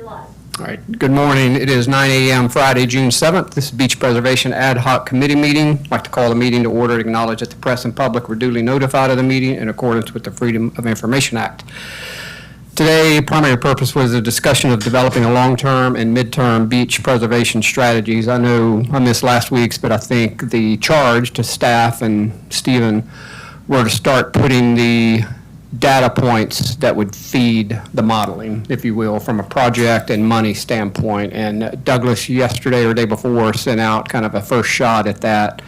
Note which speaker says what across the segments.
Speaker 1: All right, good morning. It is 9 a.m. Friday, June 7th. This is Beach Preservation Ad Hoc Committee meeting. I'd like to call the meeting to order and acknowledge that the press and public were duly notified of the meeting in accordance with the Freedom of Information Act. Today, primary purpose was a discussion of developing a long-term and mid-term beach preservation strategies. I know I missed last week's, but I think the charge to staff and Stephen were to start putting the data points that would feed the modeling, if you will, from a project and money standpoint. And Douglas yesterday or day before sent out kind of a first shot at that.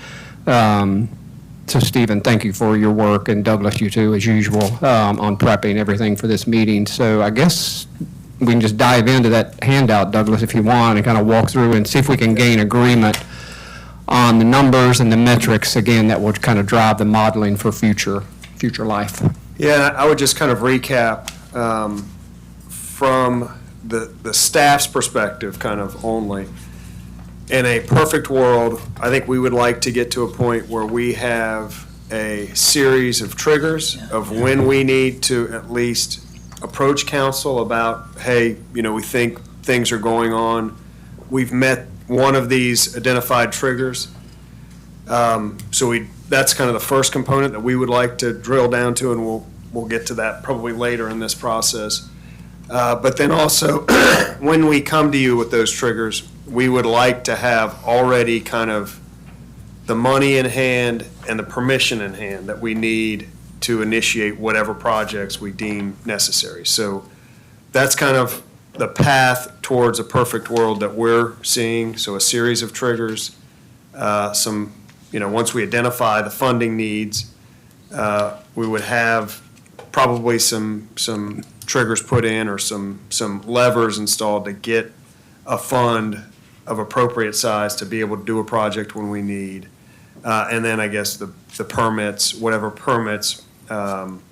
Speaker 1: So Stephen, thank you for your work, and Douglas, you too, as usual, on prepping everything for this meeting. So I guess we can just dive into that handout, Douglas, if you want, and kind of walk through and see if we can gain agreement on the numbers and the metrics, again, that would kind of drive the modeling for future life.
Speaker 2: Yeah, I would just kind of recap from the staff's perspective kind of only. In a perfect world, I think we would like to get to a point where we have a series of triggers of when we need to at least approach council about, hey, you know, we think things are going on. We've met one of these identified triggers. That's kind of the first component that we would like to drill down to, and we'll get to that probably later in this process. But then also, when we come to you with those triggers, we would like to have already kind of the money in hand and the permission in hand that we need to initiate whatever projects we deem necessary. So that's kind of the path towards a perfect world that we're seeing. So a series of triggers, once we identify the funding needs, we would have probably some triggers put in or some levers installed to get a fund of appropriate size to be able to do a project when we need. And then I guess the permits, whatever permits,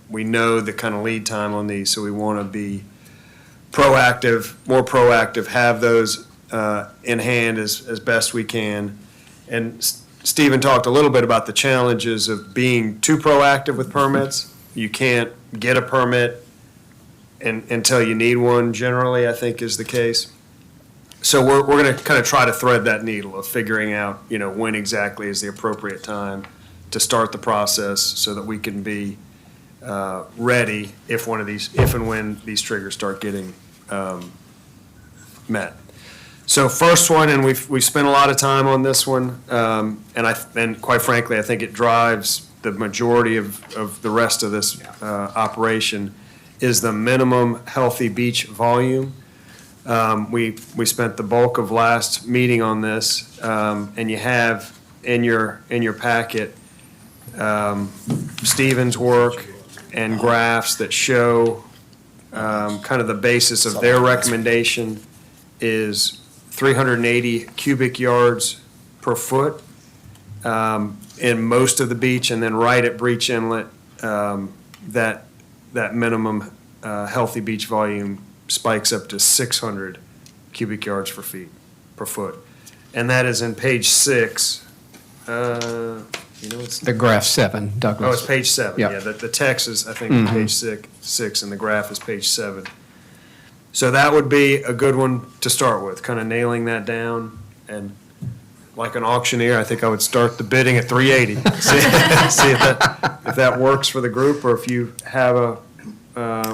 Speaker 2: we know the kind of lead time on these, so we want to be proactive, more proactive, have those in hand as best we can. And Stephen talked a little bit about the challenges of being too proactive with permits. You can't get a permit until you need one, generally, I think is the case. So we're going to kind of try to thread that needle of figuring out, when exactly is the appropriate time to start the process so that we can be ready if and when these triggers start getting met. So first one, and we've spent a lot of time on this one, and quite frankly, I think it drives the majority of the rest of this operation, is the minimum healthy beach volume. We spent the bulk of last meeting on this, and you have in your packet Stephen's work and graphs that show kind of the basis of their recommendation is 380 cubic yards per foot in most of the beach, and then right at Breach Inlet, that minimum healthy beach volume spikes up to 600 cubic yards per foot. And that is in page 6. It's
Speaker 1: the graph 7, Douglas.
Speaker 2: Oh, it's page 7.
Speaker 1: Yep.
Speaker 2: Yeah, the text is, I think, page 6, and the graph is page 7. So that would be a good one to start with, kind of nailing that down. And like an auctioneer, I think I would start the bidding at 380. see if that works for the group, or if you have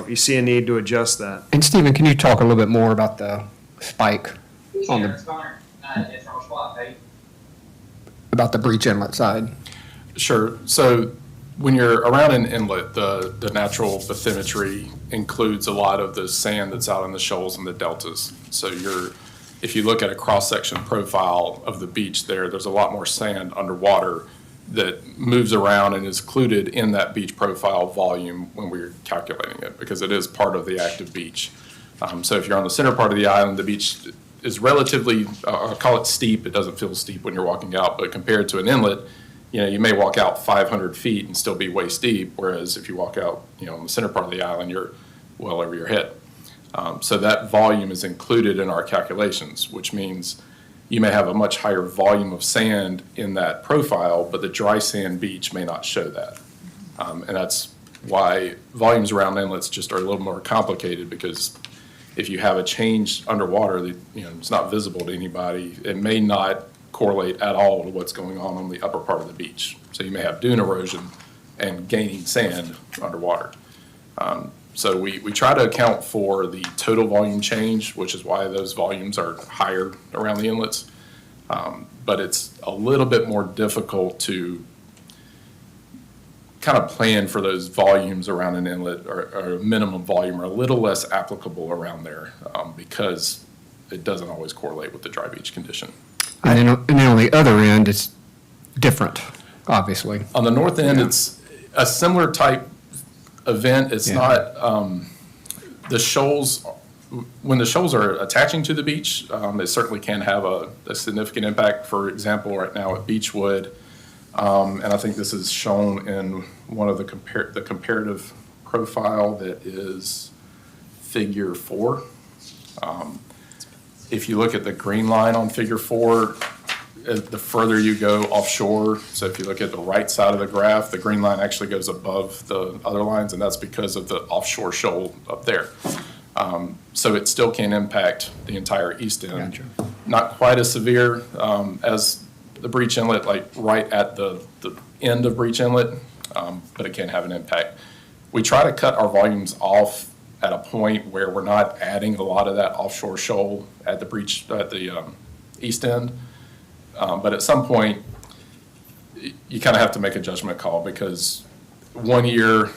Speaker 2: you see a need to adjust that.
Speaker 1: And Stephen, can you talk a little bit more about the spike on about the Breach Inlet side?
Speaker 3: Sure. So when you're around an inlet, the natural bathymetry includes a lot of the sand that's out in the shoals and the deltas. So if you look at a cross-section profile of the beach there's a lot more sand underwater that moves around and is included in that beach profile volume when we're calculating it, because it is part of the active beach. So if you're on the center part of the island, the beach is relatively, I'll call it steep. It doesn't feel steep when you're walking out, but compared to an inlet, you may walk out 500 feet and still be waist deep, whereas if you walk out, on the center part of the island, you're well over your head. So that volume is included in our calculations, which means you may have a much higher volume of sand in that profile, but the dry sand beach may not show that. And that's why volumes around inlets just are a little more complicated, because if you have a change underwater that, it's not visible to anybody, it may not correlate at all to what's going on the upper part of the beach. So you may have dune erosion and gaining sand underwater. So we try to account for the total volume change, which is why those volumes are higher around the inlets. But it's a little bit more difficult to kind of plan for those volumes around an inlet, or a minimum volume, or a little less applicable around there, because it doesn't always correlate with the dry beach condition.
Speaker 1: And then on the other end, it's different, obviously.
Speaker 3: On the north end, it's a similar type event. It's not, the shoals, when the shoals are attaching to the beach, it certainly can have a significant impact. For example, right now at Beechwood, and I think this is shown in one of the comparative profile that is figure 4. If you look at the green line on figure 4, the further you go offshore, so if you look at the right side of the graph, the green line actually goes above the other lines, and that's because of the offshore shoal up there. So it still can impact the entire east end.
Speaker 1: Gotcha.
Speaker 3: Not quite as severe as the breach inlet, like right at the end of breach inlet, but it can have an impact. We try to cut our volumes off at a point where we're not adding a lot of that offshore shoal at the east end. But at some point, you kind of have to make a judgment call, because one year,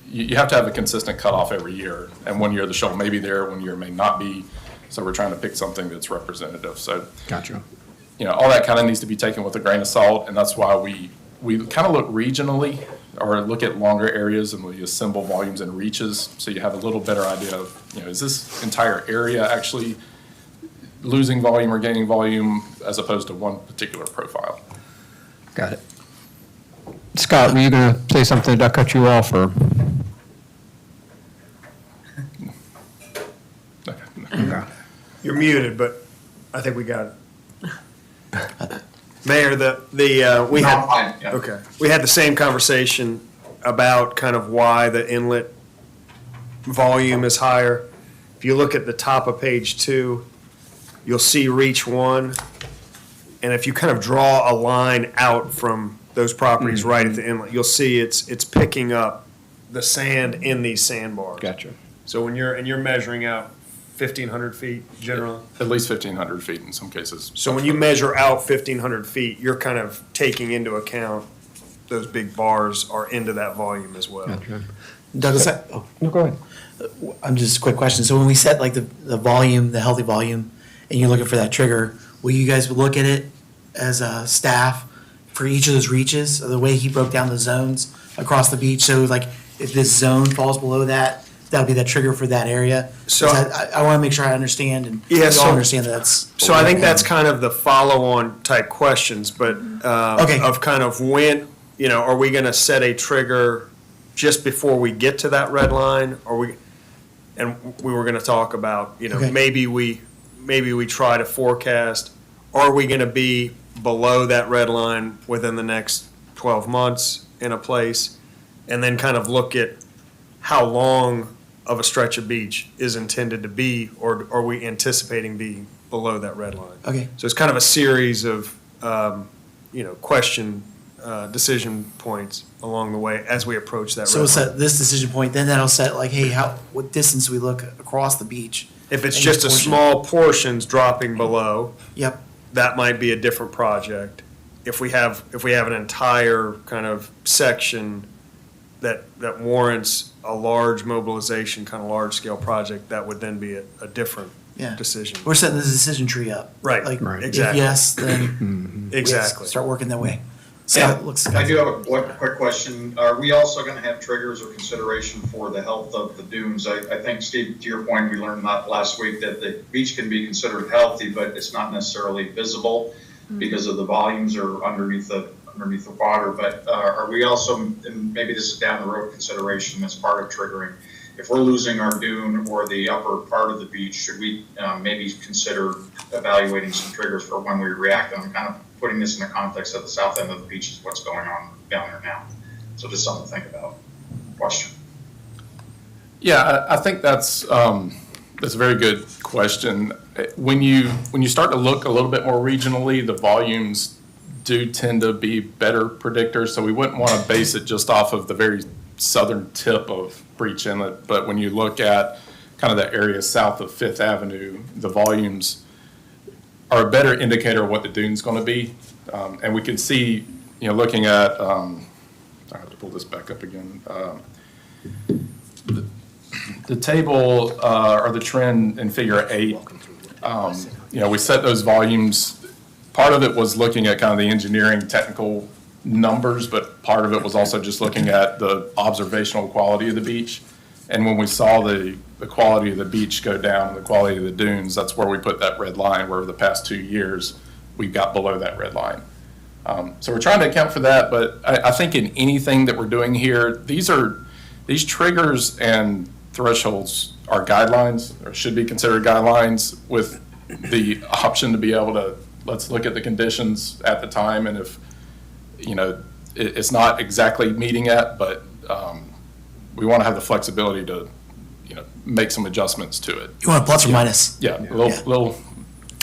Speaker 3: you have to have a consistent cutoff every year. And one year the shoal may be there, one year may not be. So we're trying to pick something that's representative. So,
Speaker 1: Gotcha.
Speaker 3: all that kind of needs to be taken with a grain of salt. And that's why we kind of look regionally, or look at longer areas, and we assemble volumes and reaches. So you have a little better idea of, is this entire area actually losing volume or gaining volume, as opposed to one particular profile.
Speaker 1: Got it. Scott, were you going to say something? Did I cut you off, or? Okay.
Speaker 2: You're muted, but I think we got it. Mayor, we had, okay, we had the same conversation about kind of why the inlet volume is higher. If you look at the top of page 2, you'll see reach 1. And if you kind of draw a line out from those properties right at the inlet, you'll see it's picking up the sand in these sandbars.
Speaker 1: Gotcha.
Speaker 2: So when you're measuring out 1,500 feet generally?
Speaker 3: At least 1,500 feet in some cases.
Speaker 2: So when you measure out 1,500 feet, you're kind of taking into account those big bars are into that volume as well.
Speaker 1: Gotcha.
Speaker 4: Douglas,
Speaker 1: No, go ahead.
Speaker 4: I'm just a quick question. So when we set like the volume, the healthy volume, and you're looking for that trigger, will you guys look at it as a staff for each of those reaches, or the way he broke down the zones across the beach? So like if this zone falls below that, that'll be that trigger for that area.
Speaker 2: So-
Speaker 4: 'Cause I want to make sure I understand, and
Speaker 2: Yeah,
Speaker 4: we all
Speaker 2: so-
Speaker 4: understand that that's.
Speaker 2: So I think that's kind of the follow-on type questions, but
Speaker 4: Okay.
Speaker 2: of kind of when, are we going to set a trigger just before we get to that red line? And we were going to talk about,
Speaker 4: Okay.
Speaker 2: maybe we try to forecast, are we going to be below that red line within the next 12 months in a place? And then kind of look at how long of a stretch of beach is intended to be, or are we anticipating being below that red line?
Speaker 4: Okay.
Speaker 2: So it's kind of a series of, decision points along the way as we approach that
Speaker 4: So
Speaker 2: red
Speaker 4: we'll
Speaker 2: line.
Speaker 4: set this decision point, then that'll set like, hey, what distance we look across the beach.
Speaker 2: If it's
Speaker 4: and
Speaker 2: just a
Speaker 4: portion.
Speaker 2: small portions dropping below,
Speaker 4: Yep.
Speaker 2: that might be a different project. If we have an entire kind of section that warrants a large mobilization, kind of large-scale project, that would then be a different
Speaker 4: Yeah.
Speaker 2: decision.
Speaker 4: We're setting the decision tree up.
Speaker 2: Right,
Speaker 4: Like,
Speaker 1: right.
Speaker 4: if
Speaker 2: Exactly.
Speaker 4: yes, then we have to
Speaker 2: Exactly.
Speaker 4: start working that way. Scott, looks.
Speaker 5: I do have a quick question. Are we also going to have triggers or consideration for the health of the dunes? I think, Steve, to your point, we learned that last week that the beach can be considered healthy, but it's not necessarily visible because of the volumes or underneath the water. But are we also, and maybe this is down the road consideration as part of triggering, if we're losing our dune or the upper part of the beach, should we maybe consider evaluating some triggers for when we react? I'm kind of putting this in the context of the south end of the beach is what's going on down there now. So just something to think about. Question.
Speaker 3: Yeah, I think that's That's a very good question. When you start to look a little bit more regionally, the volumes do tend to be better predictors. So we wouldn't want to base it just off of the very southern tip of Breach Inlet. But when you look at kind of the area south of Fifth Avenue, the volumes are a better indicator of what the dune's going to be. And we can see, looking at, I have to pull this back up again. The table or the trend in figure 8, we set those volumes. Part of it was looking at kind of the engineering technical numbers, but part of it was also just looking at the observational quality of the beach. And when we saw the quality of the beach go down and the quality of the dunes, that's where we put that red line, where over the past 2 years, we got below that red line. So we're trying to account for that, but I think in anything that we're doing here, these triggers and thresholds are guidelines, or should be considered guidelines, with the option to be able to, let's look at the conditions at the time, and if, it's not exactly meeting it, but we want to have the flexibility to, make some adjustments to it.
Speaker 4: You want a plus or minus?
Speaker 3: Yeah, a little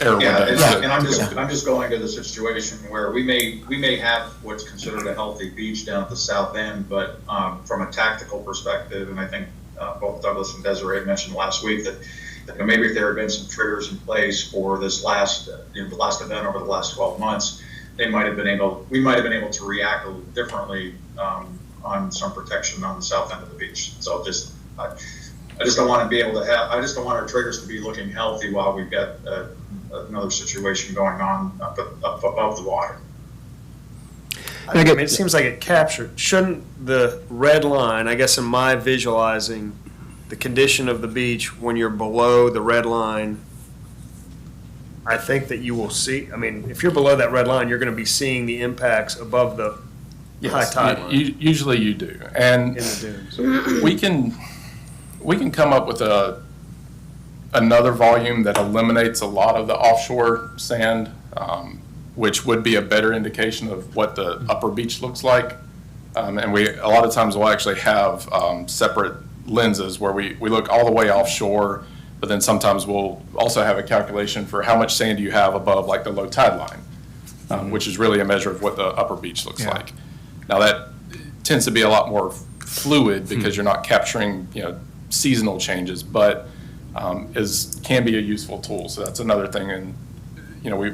Speaker 3: error
Speaker 5: Yeah,
Speaker 3: window.
Speaker 5: and I'm just going to the situation where we may have what's considered a healthy beach down at the south end, but from a tactical perspective, and I think both Douglas and Desiree mentioned last week that maybe if there had been some triggers in place for this last, the last event over the last 12 months, we might have been able to react a little differently on some protection on the south end of the beach. So I just don't want to be able to I just don't want our triggers to be looking healthy while we've got another situation going on up above the water.
Speaker 2: I mean, it seems like it captured. Shouldn't the red line, I guess in my visualizing, the condition of the beach when you're below the red line, I think that you will see, I mean, if you're below that red line, you're going to be seeing the impacts above the high tide line
Speaker 3: Usually you do. And
Speaker 2: in the dunes.
Speaker 3: we can come up with another volume that eliminates a lot of the offshore sand, which would be a better indication of what the upper beach looks like. And a lot of times we'll actually have separate lenses where we look all the way offshore, but then sometimes we'll also have a calculation for how much sand do you have above like the low tide line, which is really a measure of what the upper beach looks like. Now that tends to be a lot more fluid because you're not capturing, seasonal changes, but can be a useful tool. So that's another thing. And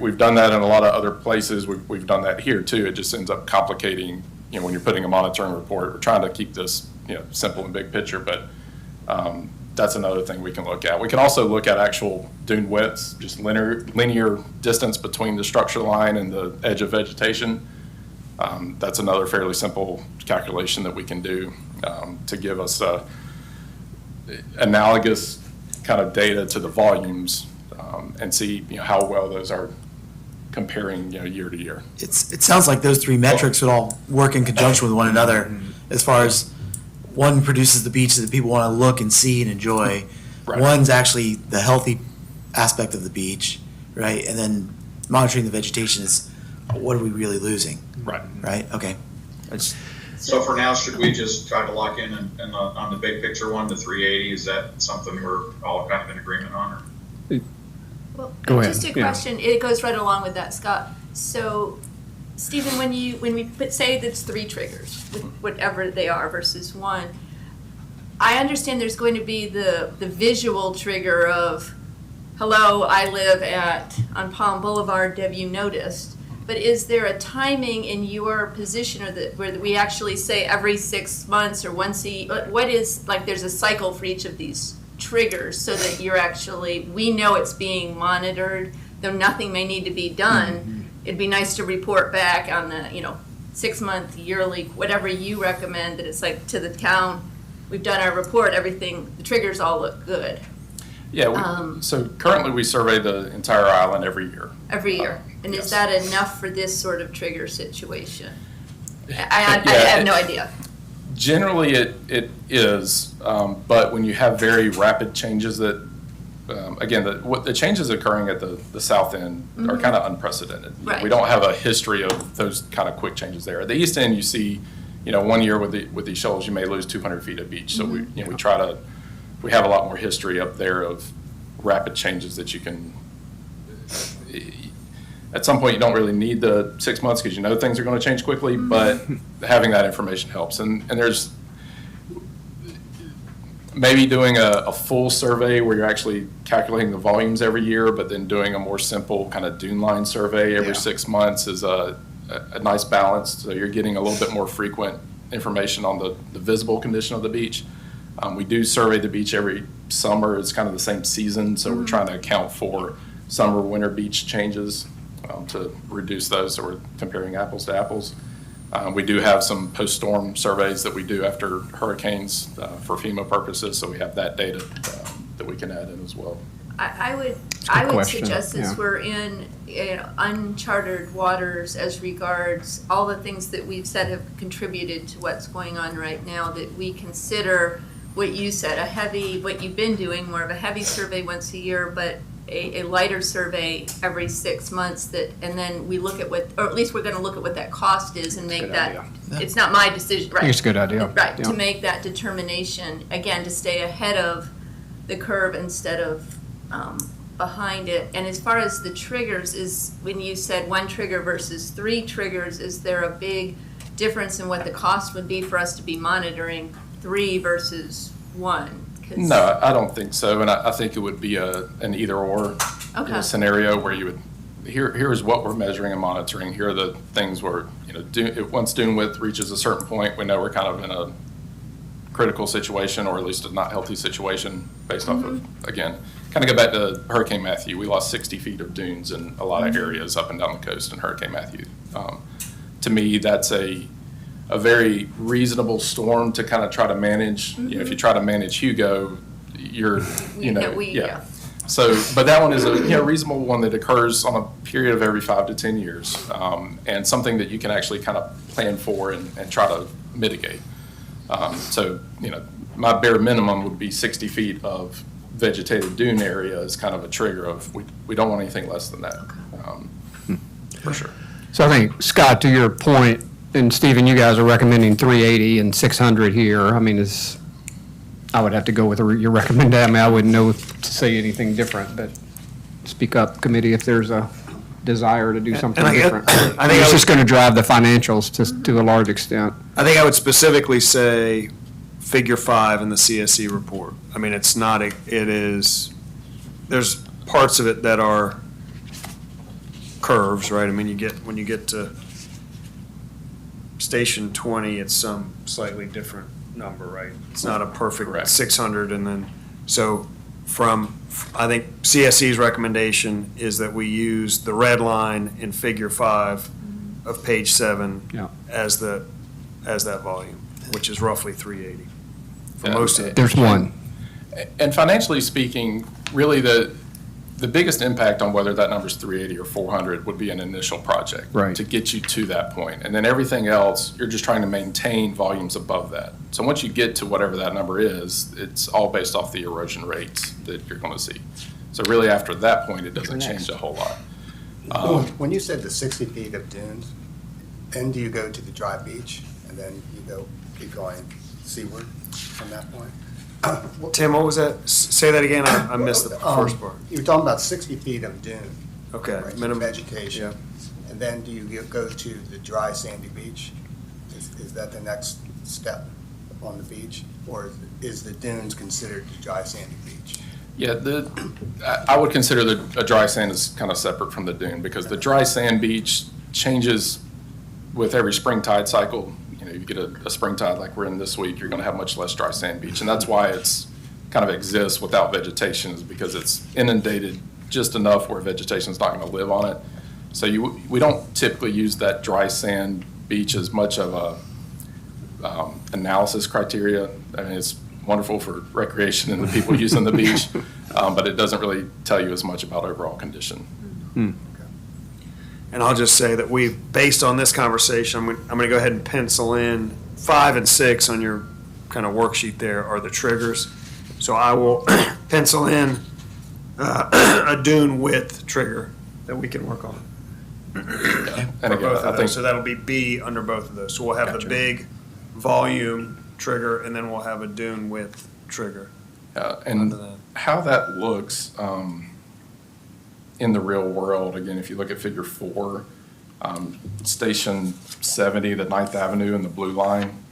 Speaker 3: we've done that in a lot of other places. We've done that here too. It just ends up complicating, when you're putting a monitoring report. We're trying to keep this, simple and big picture, but that's another thing we can look at. We can also look at actual dune widths, just linear distance between the structure line and the edge of vegetation. That's another fairly simple calculation that we can do to give us analogous kind of data to the volumes and see how well those are comparing year to year.
Speaker 4: It sounds like those three metrics would all work in conjunction with one another, as far as one produces the beach that people want to look and see and enjoy.
Speaker 3: Right.
Speaker 4: One's actually the healthy aspect of the beach, right? And then monitoring the vegetation is, what are we really losing?
Speaker 3: Right.
Speaker 4: Right? Okay.
Speaker 5: So for now, should we just try to lock in on the big picture one, the 380? Is that something we're all kind of in agreement on? Or?
Speaker 6: Well,
Speaker 1: Go ahead.
Speaker 6: just a
Speaker 1: Yeah.
Speaker 6: question, it goes right along with that, Scott. So, Stephen, when we say that's 3 triggers, whatever they are versus 1, I understand there's going to be the visual trigger of, hello, I live on Palm Boulevard, have you noticed? But is there a timing in your position where we actually say every 6 months or once what is, like, there's a cycle for each of these triggers so that we know it's being monitored, though nothing may need to be done. It'd be nice to report back on the, 6-month, yearly, whatever you recommend, that it's like to the town, we've done our report, everything, the triggers all look good.
Speaker 3: Yeah, so currently we survey the entire island every year.
Speaker 6: Every year. And
Speaker 3: Yes.
Speaker 6: is that enough for this sort of trigger situation? I have no idea.
Speaker 3: Generally, it is, but when you have very rapid changes that, again, the changes occurring at the south end are kind of unprecedented.
Speaker 6: Right.
Speaker 3: We don't have a history of those kind of quick changes there. At the east end, you see, 1 year with these shoals, you may lose 200 feet of beach. So we have a lot more history up there of rapid changes that you can, at some point, you don't really need the 6 months because you know things are going to change quickly, but having that information helps. And there's maybe doing a full survey where you're actually calculating the volumes every year, but then doing a more simple kind of dune line survey every 6 months is a nice balance. So you're getting a little bit more frequent information on the visible condition of the beach. We do survey the beach every summer. It's kind of the same season, so we're trying to account for summer, winter beach changes to reduce those, so we're comparing apples to apples. We do have some post-storm surveys that we do after hurricanes for FEMA purposes, so we have that data that we can add in as well.
Speaker 6: I would
Speaker 1: question,
Speaker 6: suggest,
Speaker 1: yeah.
Speaker 6: since we're in uncharted waters as regards all the things that we've said have contributed to what's going on right now, that we consider what you said, what you've been doing, more of a heavy survey once a year, but a lighter survey every 6 months, and then we look at or at least we're gonna look at what that cost is and make
Speaker 1: Good
Speaker 6: that,
Speaker 1: idea.
Speaker 6: it's not my decision, right?
Speaker 1: It's a good idea.
Speaker 6: Right,
Speaker 1: Yeah.
Speaker 6: to make that determination, again, to stay ahead of the curve instead of behind it. And as far as the triggers, is when you said 1 trigger versus 3 triggers, is there a big difference in what the cost would be for us to be monitoring 3 versus 1? 'Cause-
Speaker 3: No, I don't think so, and I think it would be an either-or
Speaker 6: Okay.
Speaker 3: scenario where you would, here's what we're measuring and monitoring, here are the things where, once dune width reaches a certain point, we know we're kind of in a critical situation, or at least a not healthy situation, based off of, again, kind of go back to Hurricane Matthew. We lost 60 feet of dunes in a lot of areas up and down the coast in Hurricane Matthew. To me, that's a very reasonable storm to kind of try to manage. If you try to manage Hugo, you're,
Speaker 6: Yeah.
Speaker 3: So, but that one is a reasonable one that occurs on a period of every 5 to 10 years, and something that you can actually kind of plan for and try to mitigate. So, my bare minimum would be 60 feet of vegetated dune area is kind of a trigger of, we don't want anything less than that, for sure.
Speaker 1: So I think, Scott, to your point, and Stephen, you guys are recommending 380 and 600 here. I mean, I would have to go with your recommendation. I mean, I wouldn't know to say anything different, but speak up, committee, if there's a desire to do something
Speaker 2: I guess-
Speaker 1: different.
Speaker 2: I think
Speaker 1: It's
Speaker 2: I
Speaker 1: just going to drive the financials to a large extent.
Speaker 2: I think I would specifically say figure 5 in the CSE report. I mean, there's parts of it that are curves, right? I mean, when you get to station 20, it's some slightly different number, right? It's not a perfect
Speaker 3: Correct.
Speaker 2: 600, and then, so I think CSE's recommendation is that we use the red line in figure 5 of page 7
Speaker 1: Yeah.
Speaker 2: as that volume, which is roughly 380 for most of it.
Speaker 1: There's one.
Speaker 3: And financially speaking, really the biggest impact on whether that number's 380 or 400 would be an initial project.
Speaker 1: Right.
Speaker 3: To get you to that point. And then everything else, you're just trying to maintain volumes above that. So once you get to whatever that number is, it's all based off the erosion rates that you're going to see. So really after that point, it doesn't change a whole lot.
Speaker 7: When you said the 60 feet of dunes, then do you go to the dry beach and then you keep going seaward from that point?
Speaker 2: Tim, what was that? Say that again. I missed the first part.
Speaker 7: You were talking about 60 feet of dune.
Speaker 2: Okay,
Speaker 7: right,
Speaker 2: minimum.
Speaker 7: vegetation. And then do you go to the dry sandy beach? Is that the next step on the beach? Or is the dunes considered the dry sandy beach?
Speaker 3: Yeah, I would consider a dry sand is kind of separate from the dune because the dry sand beach changes with every spring tide cycle. You get a spring tide like we're in this week, you're going to have much less dry sand beach. And that's why it's kind of exists without vegetation, is because it's inundated just enough where vegetation is not going to live on it. So we don't typically use that dry sand beach as much of a analysis criteria. I mean, it's wonderful for recreation and the people using the beach, but it doesn't really tell you as much about overall condition.
Speaker 2: And I'll just say that based on this conversation, I'm going to go ahead and pencil in 5 and 6 on your kind of worksheet there are the triggers. So I will pencil in a dune width trigger that we can work on.
Speaker 3: And
Speaker 2: For
Speaker 3: again,
Speaker 2: both
Speaker 3: I
Speaker 2: of
Speaker 3: think
Speaker 2: those. So that'll be B under both of those. So we'll have the big volume trigger, and then we'll have a dune width trigger.
Speaker 3: And how that looks in the real world, again, if you look at figure 4, Station 70, the 9th Avenue and the blue line,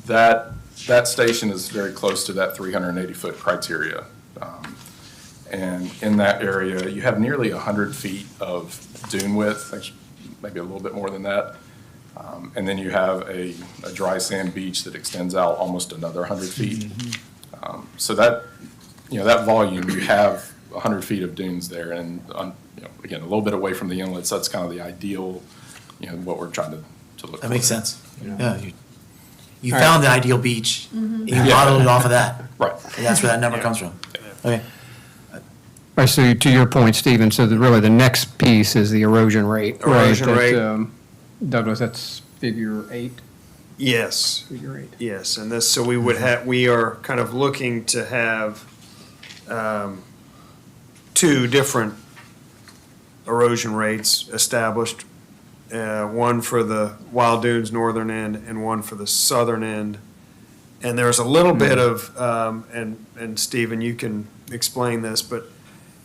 Speaker 3: that station is very close to that 380-foot criteria. And in that area, you have nearly 100 feet of dune width, actually, maybe a little bit more than that. And then you have a dry sand beach that extends out almost another 100 feet. So that, that volume, you have 100 feet of dunes there, and, again, a little bit away from the inlets, that's kind of the ideal, what we're trying to look for.
Speaker 4: That makes sense. Yeah, you found the ideal beach, and you modeled it off of that.
Speaker 3: Right.
Speaker 4: And that's where that number comes from. Okay.
Speaker 1: All right, so to your point, Stephen, so really the next piece is the erosion rate.
Speaker 2: Erosion
Speaker 1: right,
Speaker 2: rate.
Speaker 1: that, Douglas, that's figure 8?
Speaker 2: Yes.
Speaker 1: Figure 8.
Speaker 2: Yes, and this, so we are kind of looking to have two different erosion rates established, one for the Wild Dunes northern end and one for the southern end. And there's a little bit of, and Stephen, you can explain this, but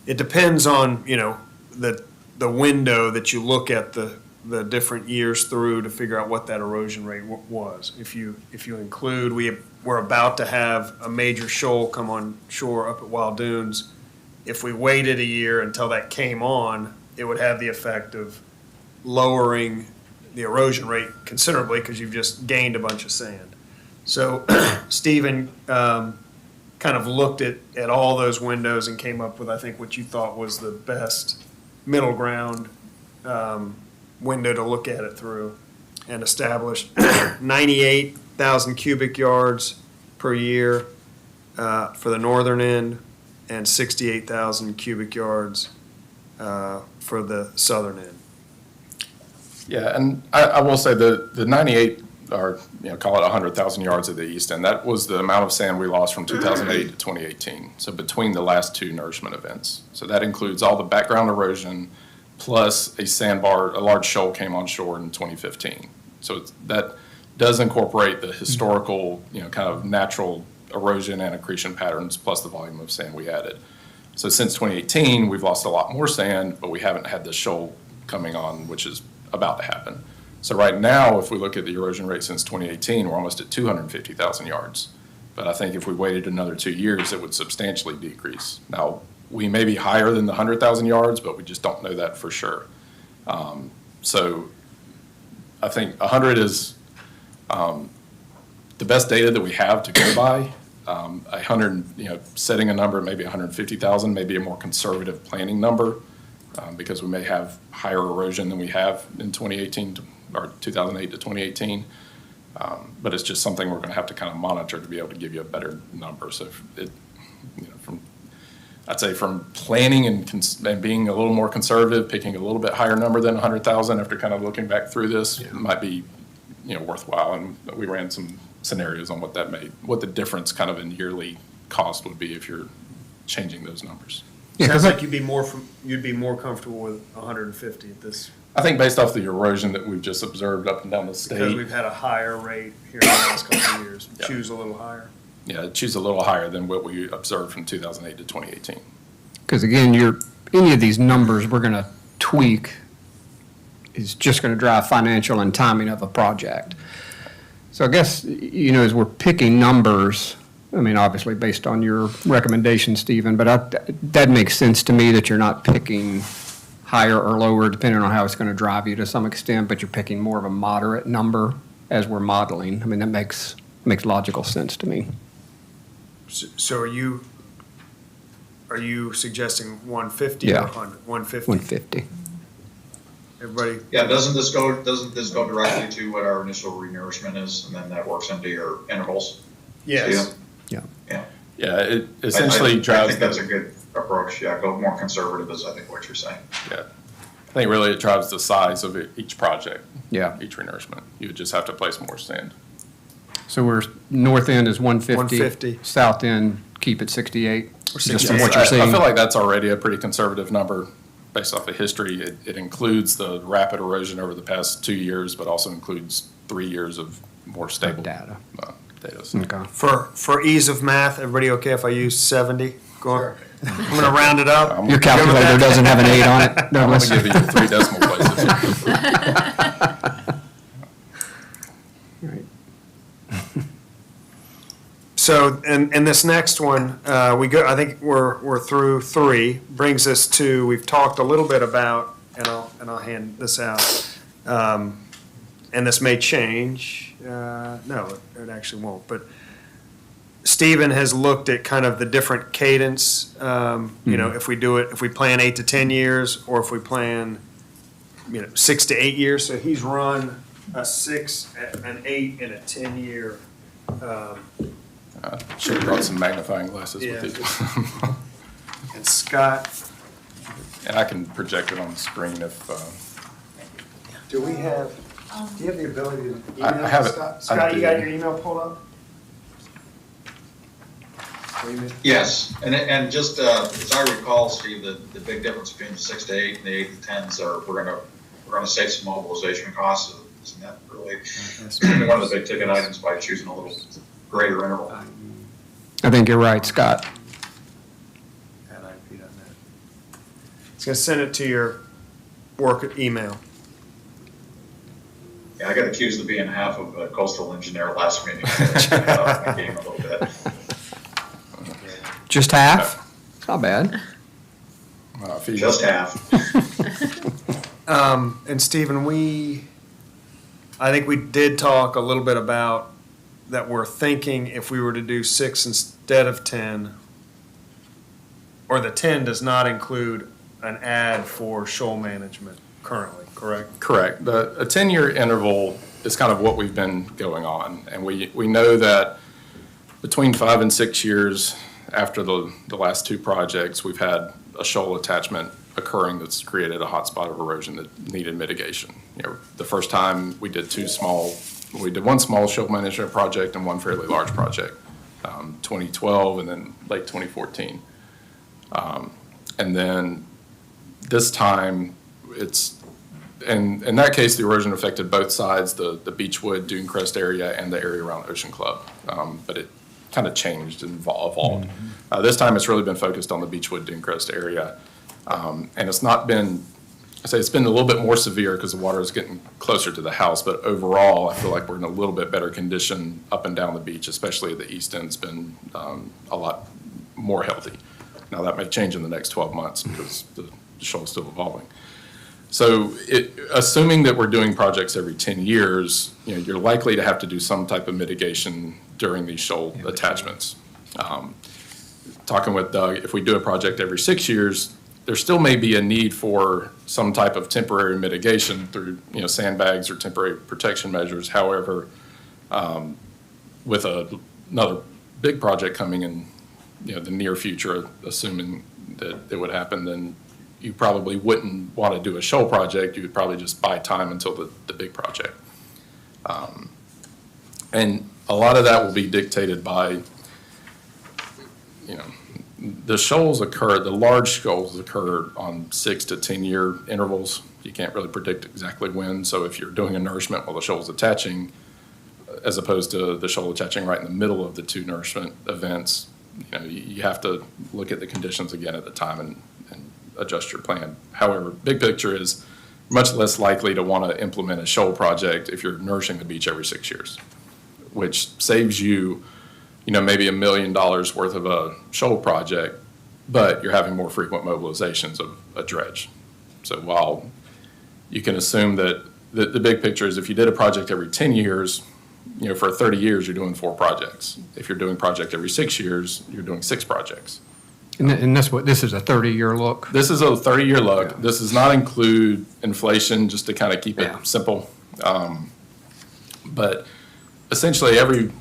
Speaker 2: it depends on, the window that you look at the different years through to figure out what that erosion rate was. If you include, we're about to have a major shoal come on shore up at Wild Dunes. If we waited a year until that came on, it would have the effect of lowering the erosion rate considerably because you've just gained a bunch of sand. So Stephen kind of looked at all those windows and came up with, I think, what you thought was the best middle ground window to look at it through, and established 98,000 cubic yards per year for the northern end and 68,000 cubic yards for the southern end.
Speaker 3: Yeah, and I will say the 98, or call it 100,000 yards at the east end, that was the amount of sand we lost from 2008 to 2018. So between the last two nourishment events. So that includes all the background erosion plus a sandbar, a large shoal came on shore in 2015. So that does incorporate the historical, kind of natural erosion and accretion patterns plus the volume of sand we added. So since 2018, we've lost a lot more sand, but we haven't had the shoal coming on, which is about to happen. So right now, if we look at the erosion rate since 2018, we're almost at 250,000 yards. But I think if we waited another 2 years, it would substantially decrease. Now, we may be higher than the 100,000 yards, but we just don't know that for sure. So I think 100 is the best data that we have to go by. 100, setting a number, maybe 150,000, maybe a more conservative planning number, because we may have higher erosion than we have in 2018 or 2008 to 2018. But it's just something we're going to have to kind of monitor to be able to give you a better number. So I'd say from planning and being a little more conservative, picking a little bit higher number than 100,000 after kind of looking back through this might be, worthwhile. And we ran some scenarios on what the difference kind of in yearly cost would be if you're changing those numbers.
Speaker 1: Yeah,
Speaker 2: Sounds
Speaker 1: 'cause
Speaker 2: like you'd be more comfortable with 150 at this,
Speaker 3: I think based off the erosion that we've just observed up and down the
Speaker 2: because
Speaker 3: state,
Speaker 2: we've had a higher rate here in the last couple of years.
Speaker 3: Yeah.
Speaker 2: Choose a little higher.
Speaker 3: choose a little higher than what we observed from 2008 to 2018.
Speaker 1: Because again, any of these numbers we're going to tweak is just going to drive financial and timing of a project. So I guess, as we're picking numbers, I mean, obviously based on your recommendation, Stephen, but that makes sense to me that you're not picking higher or lower depending on how it's going to drive you to some extent, but you're picking more of a moderate number as we're modeling. I mean, that makes logical sense to me.
Speaker 2: So are you suggesting 150
Speaker 1: Yeah.
Speaker 2: or 100? 150?
Speaker 1: 150.
Speaker 2: Everybody,
Speaker 5: Yeah, doesn't this go directly to what our initial renourishment is, and then that works into your intervals?
Speaker 2: yes.
Speaker 3: Yeah, it essentially
Speaker 5: I
Speaker 3: drives
Speaker 5: think that's a good approach, yeah, go more conservative is I think what you're saying.
Speaker 3: Yeah, I think really it drives the size of each project,
Speaker 1: Yeah.
Speaker 3: each renourishment. You would just have to place more sand.
Speaker 1: So we're, north end is 150.
Speaker 2: 150.
Speaker 1: South end, keep it 68. Just from
Speaker 2: 68.
Speaker 1: what you're
Speaker 3: I
Speaker 1: seeing.
Speaker 3: feel like that's already a pretty conservative number based off of history. It includes the rapid erosion over the past 2 years, but also includes 3 years of more stable
Speaker 1: Data.
Speaker 3: potatoes.
Speaker 1: Okay.
Speaker 2: For ease of math, everybody okay if I use 70? Go on. I'm going to round it up.
Speaker 1: Your calculator doesn't have an 8 on it,
Speaker 3: I'm
Speaker 1: Douglas?
Speaker 3: gonna give you 3 decimal places.
Speaker 2: So, and this next one, I think we're through 3, brings us to, we've talked a little bit about, and I'll hand this out. And this may change, no, it actually won't, but Stephen has looked at kind of the different cadence, if we plan 8 to 10 years, or if we plan, 6 to 8 years. So he's run a 6, an 8, and a 10-year.
Speaker 3: Should have brought some magnifying glasses
Speaker 2: Yeah.
Speaker 3: with you.
Speaker 2: And Scott,
Speaker 3: And I can project it on the screen if,
Speaker 2: do you have the ability to
Speaker 3: I
Speaker 2: email
Speaker 3: have it.
Speaker 2: Scott?
Speaker 3: I
Speaker 2: Scott, you
Speaker 3: do.
Speaker 2: got your email pulled up?
Speaker 5: Yes, and just, as I recall, Steve, the big difference between the 6 to 8 and the 8 to 10s are, we're gonna save some mobilization costs. Isn't that really one of the big ticket items by choosing a little greater interval?
Speaker 1: I think you're right, Scott.
Speaker 2: It's gonna send it to your work email.
Speaker 5: Yeah, I got accused of being half of a coastal engineer last meeting. Check out my game a little bit.
Speaker 1: Just half? It's not bad.
Speaker 3: if you-
Speaker 5: Just half.
Speaker 2: And Stephen, I think we did talk a little bit about that we're thinking if we were to do 6 instead of 10, or the 10 does not include an ad for shoal management currently, correct?
Speaker 3: Correct. A 10-year interval is kind of what we've been going on. And we know that between 5 and 6 years after the last 2 projects, we've had a shoal attachment occurring that's created a hotspot of erosion that needed mitigation. The first time we did one small shoal management project and one fairly large project, 2012 and then late 2014. And then this time, in that case, the erosion affected both sides, the Beechwood, Dune Crest area, and the area around Ocean Club. But it kind of changed and evolved. This time, it's really been focused on the Beechwood, Dune Crest area. And it's not been, it's been a little bit more severe because the water is getting closer to the house. But overall, I feel like we're in a little bit better condition up and down the beach, especially at the east end's been a lot more healthy. Now, that may change in the next 12 months because the shoal is still evolving. So assuming that we're doing projects every 10 years, you're likely to have to do some type of mitigation during these shoal attachments. Talking with Doug, if we do a project every 6 years, there still may be a need for some type of temporary mitigation through, sandbags or temporary protection measures. However, with another big project coming in, the near future, assuming that it would happen, then you probably wouldn't want to do a shoal project. You would probably just buy time until the big project. And a lot of that will be dictated by, the shoals occur, the large shoals occur on 6 to 10 year intervals. You can't really predict exactly when. So if you're doing a nourishment while the shoal's attaching, as opposed to the shoal attaching right in the middle of the 2 nourishment events, you have to look at the conditions again at the time and adjust your plan. However, big picture is much less likely to want to implement a shoal project if you're nourishing the beach every 6 years, which saves you, maybe $1 million worth of a shoal project, but you're having more frequent mobilizations of a dredge. So while you can assume that the big picture is if you did a project every 10 years, for 30 years, you're doing 4 projects. If you're doing project every 6 years, you're doing 6 projects.
Speaker 1: And this is a 30-year look?
Speaker 3: This is a 30-year look.
Speaker 1: Yeah.
Speaker 3: This does not include inflation, just to kind of keep it
Speaker 1: Yeah.
Speaker 3: simple. But essentially, every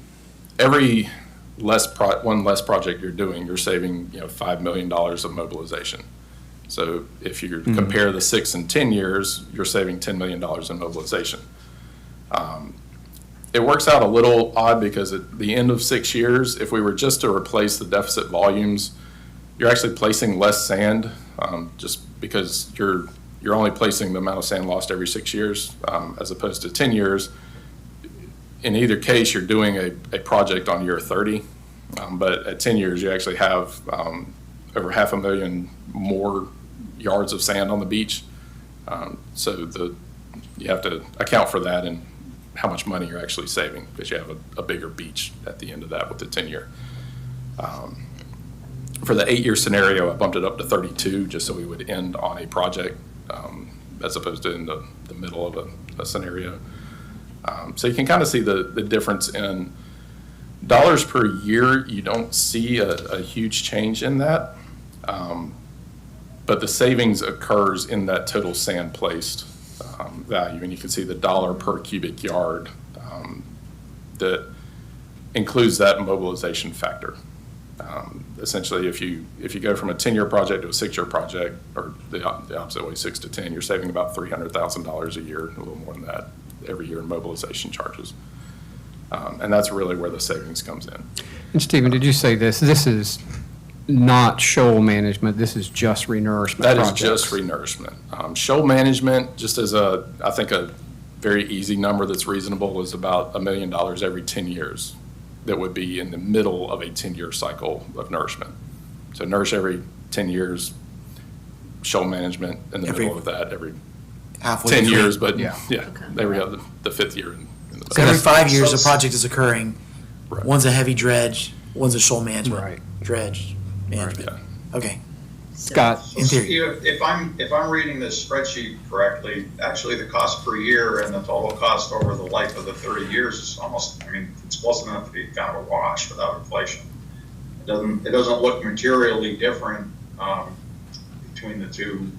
Speaker 3: one less project you're doing, you're saving $5 million of mobilization. So if you compare the 6 and 10 years, you're saving $10 million in mobilization. It works out a little odd because at the end of 6 years, if we were just to replace the deficit volumes, you're actually placing less sand, just because you're only placing the amount of sand lost every 6 years, as opposed to 10 years. in either case, you're doing a project on year 30, but at 10 years, you actually have over 500,000 more yards of sand on the beach. So you have to account for that and how much money you're actually saving, because you have a bigger beach at the end of that with the 10-year. For the 8-year scenario, I bumped it up to 32, just so we would end on a project, as opposed to in the middle of a scenario. So you can kind of see the difference in dollars per year. You don't see a huge change in that, but the savings occurs in that total sand placed value, and you can see the dollar per cubic yard that includes that mobilization factor. Essentially, if you go from a 10-year project to a 6-year project, or the opposite way, 6 to 10, you're saving about $300,000 a year, a little more than that every year in mobilization charges. And that's really where the savings comes in.
Speaker 1: And Stephen, did you say this? This is not shoal management, this is just renourishment
Speaker 3: That is
Speaker 1: projects?
Speaker 3: just renourishment. Shoal management, just as I think a very easy number that's reasonable, is about $1 million every 10 years. That would be in the middle of a 10-year cycle of nourishment. So nourish every 10 years, shoal management in the middle of that every
Speaker 4: Halfway
Speaker 3: 10
Speaker 4: between.
Speaker 3: years, but
Speaker 1: Yeah.
Speaker 3: every other, the 5th year. In the
Speaker 4: So every
Speaker 3: middle.
Speaker 4: 5 years, a project is occurring.
Speaker 3: Right.
Speaker 4: One's a heavy dredge, one's a shoal management.
Speaker 1: Right.
Speaker 4: Dredge management.
Speaker 3: Yeah.
Speaker 4: Okay.
Speaker 1: Scott?
Speaker 4: In theory.
Speaker 5: If I'm reading this spreadsheet correctly, actually the cost per year and the total cost over the life of the 30 years is almost, I mean, it's close enough to be kind of a wash without inflation. It doesn't look materially different between the two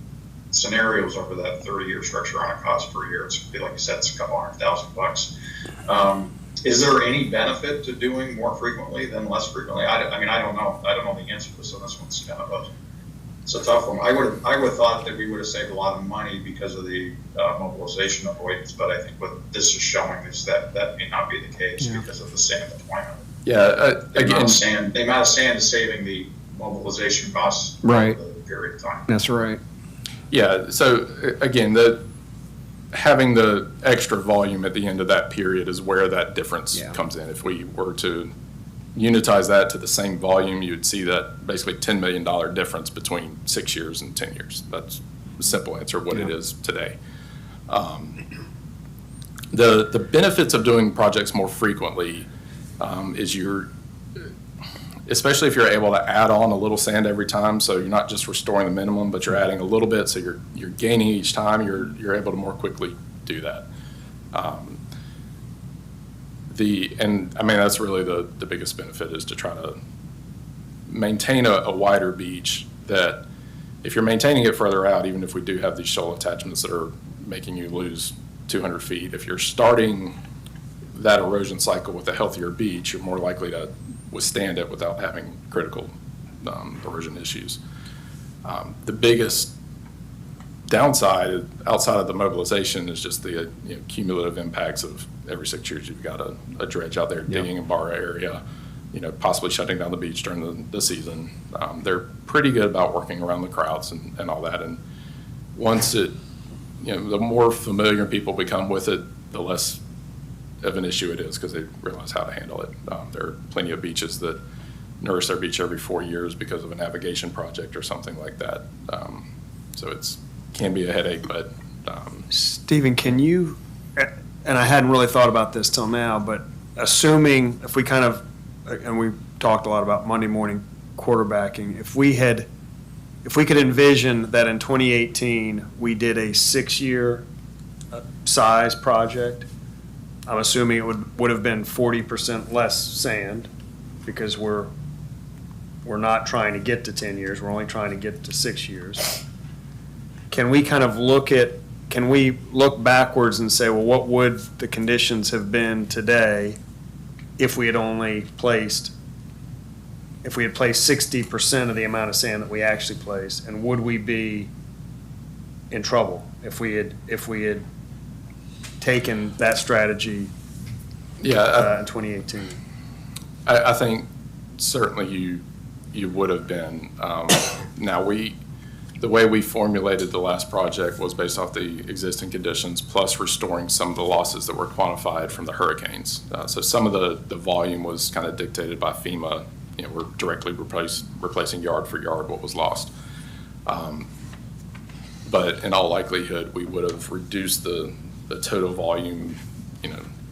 Speaker 5: scenarios over that 30-year structure on a cost per year. It's like you said, it's a couple $100,000. Is there any benefit to doing more frequently than less frequently? I mean, I don't know. I don't know the answer to this, so this one's kind of it's a tough one. I would have thought that we would have saved a lot of money because of the mobilization avoidance, but I think what this is showing is that may not be the case because of the sand deployment.
Speaker 3: Yeah,
Speaker 5: The amount
Speaker 3: again,
Speaker 5: of sand is saving the mobilization costs
Speaker 1: Right.
Speaker 5: for the period of time.
Speaker 1: That's right.
Speaker 3: yeah, so again, having the extra volume at the end of that period is where that difference
Speaker 1: Yeah.
Speaker 3: comes in. If we were to unitize that to the same volume, you would see that basically $10 million difference between 6 years and 10 years. That's the simple answer of what it is today. The benefits of doing projects more frequently is especially if you're able to add on a little sand every time, so you're not just restoring the minimum, but you're adding a little bit, so you're gaining each time, you're able to more quickly do that. And I mean, that's really the biggest benefit, is to try to maintain a wider beach that, if you're maintaining it further out, even if we do have these shoal attachments that are making you lose 200 feet, if you're starting that erosion cycle with a healthier beach, you're more likely to withstand it without having critical erosion issues. The biggest downside, outside of the mobilization, is just the cumulative impacts of every 6 years you've got a dredge out there digging a bar area, possibly shutting down the beach during the season. They're pretty good about working around the crowds and all that. And once the more familiar people become with it, the less of an issue it is, because they realize how to handle it. There are plenty of beaches that nourish their beach every 4 years because of a navigation project or something like that. So it can be a headache, but
Speaker 2: Stephen, can you, and I hadn't really thought about this till now, but assuming if we and we talked a lot about Monday morning quarterbacking, if we could envision that in 2018, we did a 6-year size project, I'm assuming it would have been 40% less sand, because we're not trying to get to 10 years, we're only trying to get to 6 years. Can we look backwards and say, well, what would the conditions have been today if we had placed 60% of the amount of sand that we actually placed, and would we be in trouble if we had taken that strategy in 2018?
Speaker 3: I think certainly you would have been. Now the way we formulated the last project was based off the existing conditions, plus restoring some of the losses that were quantified from the hurricanes. So some of the volume was kind of dictated by FEMA. We're directly replacing yard for yard what was lost. But in all likelihood, we would have reduced the total volume,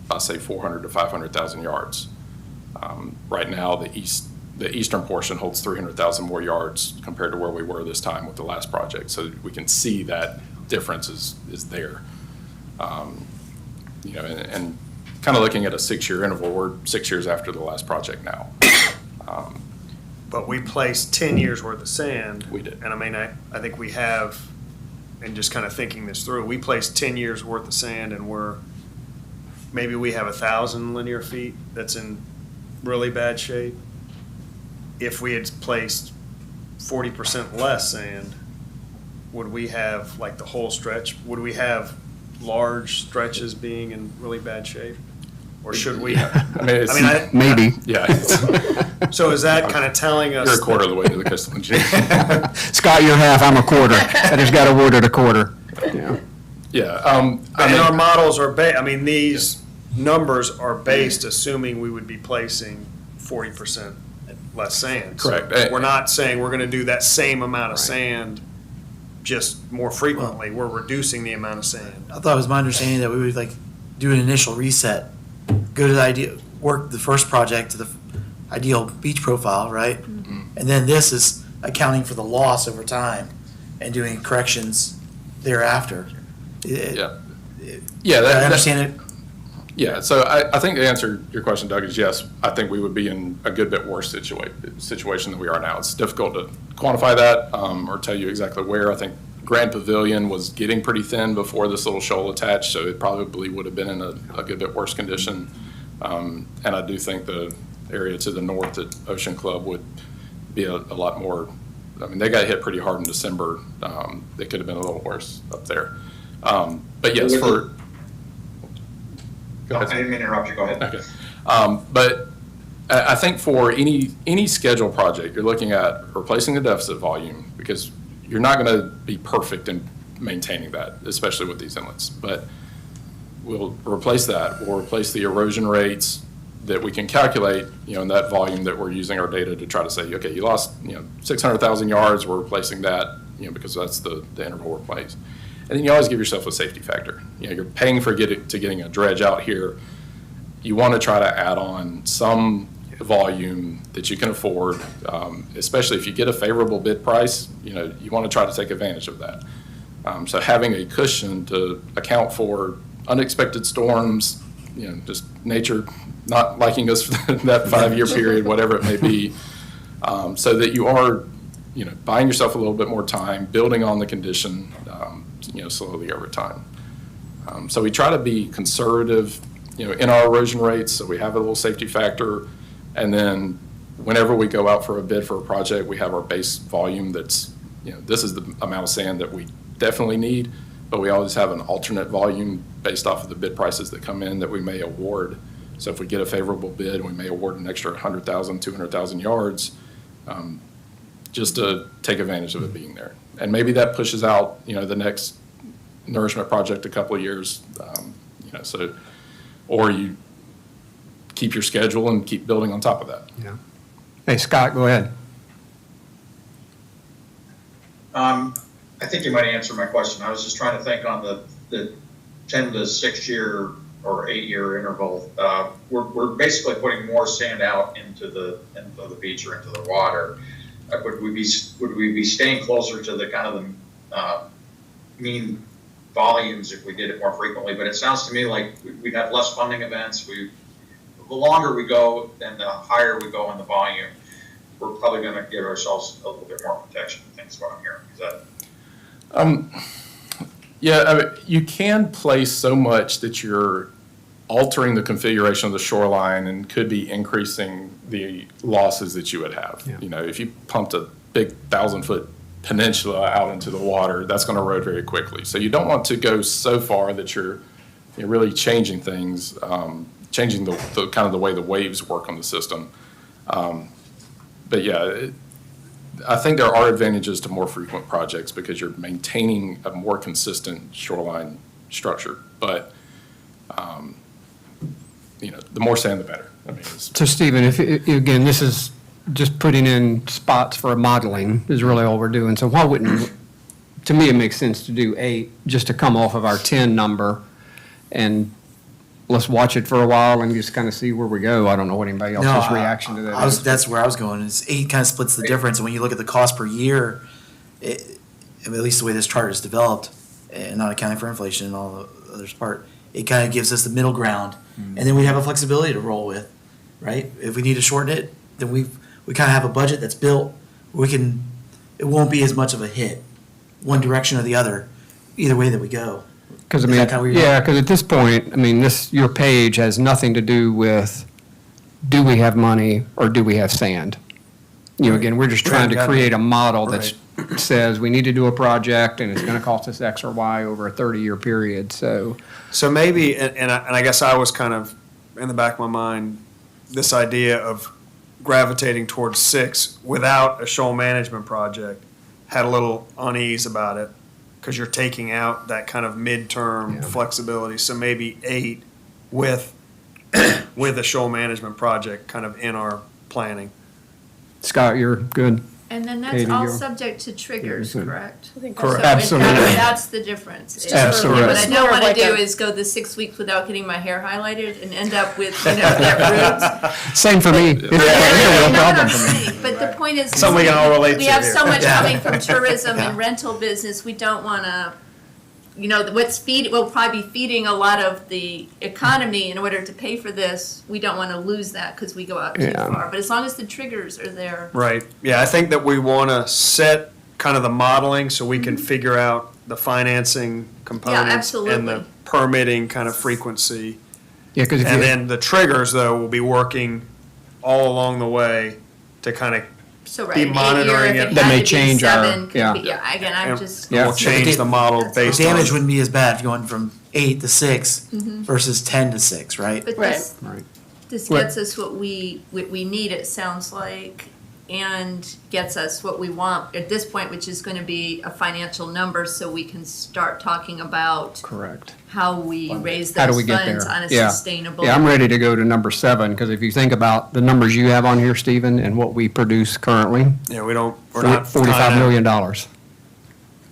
Speaker 3: by say 400 to 500,000 yards. Right now, the eastern portion holds 300,000 more yards compared to where we were this time with the last project. So we can see that difference is there. And kind of looking at a 6-year interval, we're 6 years after the last project now.
Speaker 2: But we placed 10 years worth of sand.
Speaker 3: We did.
Speaker 2: And I mean, I think we have, and just kind of thinking this through, we placed 10 years worth of sand and maybe we have 1,000 linear feet that's in really bad shape. If we had placed 40% less sand, would we have like the whole stretch? Would we have large stretches being in really bad shape? Or should we?
Speaker 1: Maybe.
Speaker 3: Yeah.
Speaker 2: So is that kind of telling us?
Speaker 3: You're a quarter of the way to the coastal engineer.
Speaker 1: Scott, you're half, I'm a quarter. I just got awarded a quarter. Yeah.
Speaker 3: Yeah.
Speaker 2: And our models are these numbers are based assuming we would be placing 40% less sand.
Speaker 3: Correct.
Speaker 2: So we're not saying we're going to do that same amount of sand just more frequently. We're reducing the amount of sand.
Speaker 4: I thought it was my understanding that we would like do an initial reset, go to the idea, work the first project to the ideal beach profile, right?
Speaker 3: Mm-hmm.
Speaker 4: And then this is accounting for the loss over time and doing corrections thereafter.
Speaker 3: Yeah.
Speaker 4: I understand it.
Speaker 3: Yeah, so I think the answer to your question, Doug, is yes. I think we would be in a good bit worse situation than we are now. It's difficult to quantify that or tell you exactly where. I think Grand Pavilion was getting pretty thin before this little shoal attached, so it probably would have been in a good bit worse condition. And I do think the area to the north at Ocean Club would be a lot more. I mean, they got hit pretty hard in December. It could have been a little worse up there. But yes, for...
Speaker 5: I didn't mean to interrupt you, go ahead.
Speaker 3: Okay. But I think for any scheduled project, you're looking at replacing the deficit volume because you're not going to be perfect in maintaining that, especially with these inlets. But we'll replace that. We'll replace the erosion rates that we can calculate, in that volume that we're using our data to try to say, okay, you lost, 600,000 yards. We're replacing that, because that's the interval replaced. And then you always give yourself a safety factor. You're paying for getting a dredge out here. You want to try to add on some volume that you can afford, especially if you get a favorable bid price. You want to try to take advantage of that. So having a cushion to account for unexpected storms, just nature not liking us for that 5-year period, whatever it may be, so that you are, buying yourself a little bit more time, building on the condition, slowly over time. So we try to be conservative, in our erosion rates, so we have a little safety factor. And then whenever we go out for a bid for a project, we have our base volume that's, this is the amount of sand that we definitely need, but we always have an alternate volume based off of the bid prices that come in that we may award. So if we get a favorable bid, we may award an extra 100,000, 200,000 yards, just to take advantage of it being there. And maybe that pushes out, the next nourishment project a couple of years, or you keep your schedule and keep building on top of that.
Speaker 1: Yeah. Hey, Scott, go ahead.
Speaker 5: I think you might answer my question. I was just trying to think on the 10 to 6 year or 8 year interval. We're basically putting more sand out into the beach or into the water. Would we be staying closer to the kind of the mean volumes if we did it more frequently? But it sounds to me like we'd have less funding events. The longer we go and the higher we go in the volume, we're probably going to give ourselves a little bit more protection. I think is what I'm hearing. Is that?
Speaker 3: Yeah, you can place so much that you're altering the configuration of the shoreline and could be increasing the losses that you would have.
Speaker 1: Yeah.
Speaker 3: If you pumped a big 1,000-foot peninsula out into the water, that's going to erode very quickly. So you don't want to go so far that you're really changing things, changing the kind of the way the waves work on the system. But yeah, I think there are advantages to more frequent projects because you're maintaining a more consistent shoreline structure. But, the more sand, the better. I mean,
Speaker 1: So Stephen, again, this is just putting in spots for modeling is really all we're doing. So why wouldn't, to me, it makes sense to do 8, just to come off of our 10 number and let's watch it for a while and just kind of see where we go. I don't know what anybody
Speaker 4: No,
Speaker 1: else's reaction to that is.
Speaker 4: That's where I was going, is 8 kind of splits the difference, and when you look at the cost per year, I mean, at least the way this chart is developed, and not accounting for inflation and all the others part, it kind of gives us the middle ground, and then we have a flexibility to roll with, right? If we need to shorten it, then we kind of have a budget that's built, it won't be as much of a hit, one direction or the other, either way that we go.
Speaker 1: Because, I
Speaker 4: Is
Speaker 1: mean,
Speaker 4: that kind of where you're
Speaker 1: yeah,
Speaker 4: at?
Speaker 1: because at this point, I mean, your page has nothing to do with, do we have money or do we have sand? Again, we're just trying to
Speaker 2: Right.
Speaker 1: create a model that says we need to do a project and it's going to cost us X or Y over a 30-year period, so.
Speaker 2: So maybe, and I guess I was kind of, in the back of my mind, this idea of gravitating towards 6 without a shoal management project, had a little unease about it, because you're taking out that kind of midterm
Speaker 1: Yeah.
Speaker 2: flexibility. So maybe 8 with a shoal management project kind of in our planning.
Speaker 1: Scott, you're good?
Speaker 6: And then that's
Speaker 1: Katie,
Speaker 6: all
Speaker 1: you're-
Speaker 6: subject to triggers,
Speaker 1: Yeah.
Speaker 6: correct?
Speaker 2: Correct.
Speaker 6: So, and
Speaker 1: Absolutely.
Speaker 6: That's the difference. Is-
Speaker 1: Absolutely.
Speaker 6: What I
Speaker 8: It's
Speaker 6: don't
Speaker 8: more
Speaker 6: want to
Speaker 8: like
Speaker 6: do
Speaker 8: a-
Speaker 6: is go the 6 weeks without getting my hair highlighted and end up with, that roots.
Speaker 1: Same for me. It's a
Speaker 6: I
Speaker 1: real
Speaker 6: know what
Speaker 1: problem
Speaker 6: I'm
Speaker 1: for me.
Speaker 6: saying, but the point is.
Speaker 2: Something we can all relate
Speaker 6: We
Speaker 2: to
Speaker 6: have
Speaker 2: here.
Speaker 6: so much
Speaker 4: Yeah.
Speaker 6: coming from tourism
Speaker 4: Yeah.
Speaker 6: and rental business, we don't want to, we'll probably be feeding a lot of the economy in order to pay for this. We don't want to lose that because we go out too
Speaker 1: Yeah.
Speaker 6: far. But as long as the triggers are there.
Speaker 2: Right. Yeah, I think that we want to set kind of the modeling so we can figure out the financing components and the
Speaker 6: absolutely.
Speaker 2: permitting kind of frequency.
Speaker 1: Yeah, because if
Speaker 2: And
Speaker 1: you,
Speaker 2: then the triggers, though, will be working all along the way to kind of,
Speaker 6: So, right,
Speaker 2: be
Speaker 6: an 8-year,
Speaker 2: monitoring
Speaker 6: if
Speaker 2: it.
Speaker 6: it
Speaker 1: That may
Speaker 6: had to be
Speaker 1: change our-
Speaker 6: 7, could
Speaker 1: yeah.
Speaker 6: be, again, I'm
Speaker 2: and
Speaker 6: just.
Speaker 1: Yeah.
Speaker 2: we'll change the model
Speaker 4: The
Speaker 2: based
Speaker 4: damage
Speaker 2: on.
Speaker 4: wouldn't be as bad going from 8 to 6 versus 10 to 6, right?
Speaker 6: But
Speaker 8: Right.
Speaker 6: this,
Speaker 1: Right.
Speaker 6: this
Speaker 1: What-
Speaker 6: gets us what we need, it sounds like, and gets us what we want at this point, which is going to be a financial number so we can start talking about
Speaker 1: correct.
Speaker 6: how we raise
Speaker 1: How do
Speaker 6: those
Speaker 1: we get
Speaker 6: funds
Speaker 1: there?
Speaker 6: on a
Speaker 1: Yeah.
Speaker 6: sustainable.
Speaker 1: Yeah, I'm ready to go to number 7, because if you think about the numbers you have on here, Stephen, and what we produce currently,
Speaker 2: Yeah, we're not.
Speaker 1: $45 million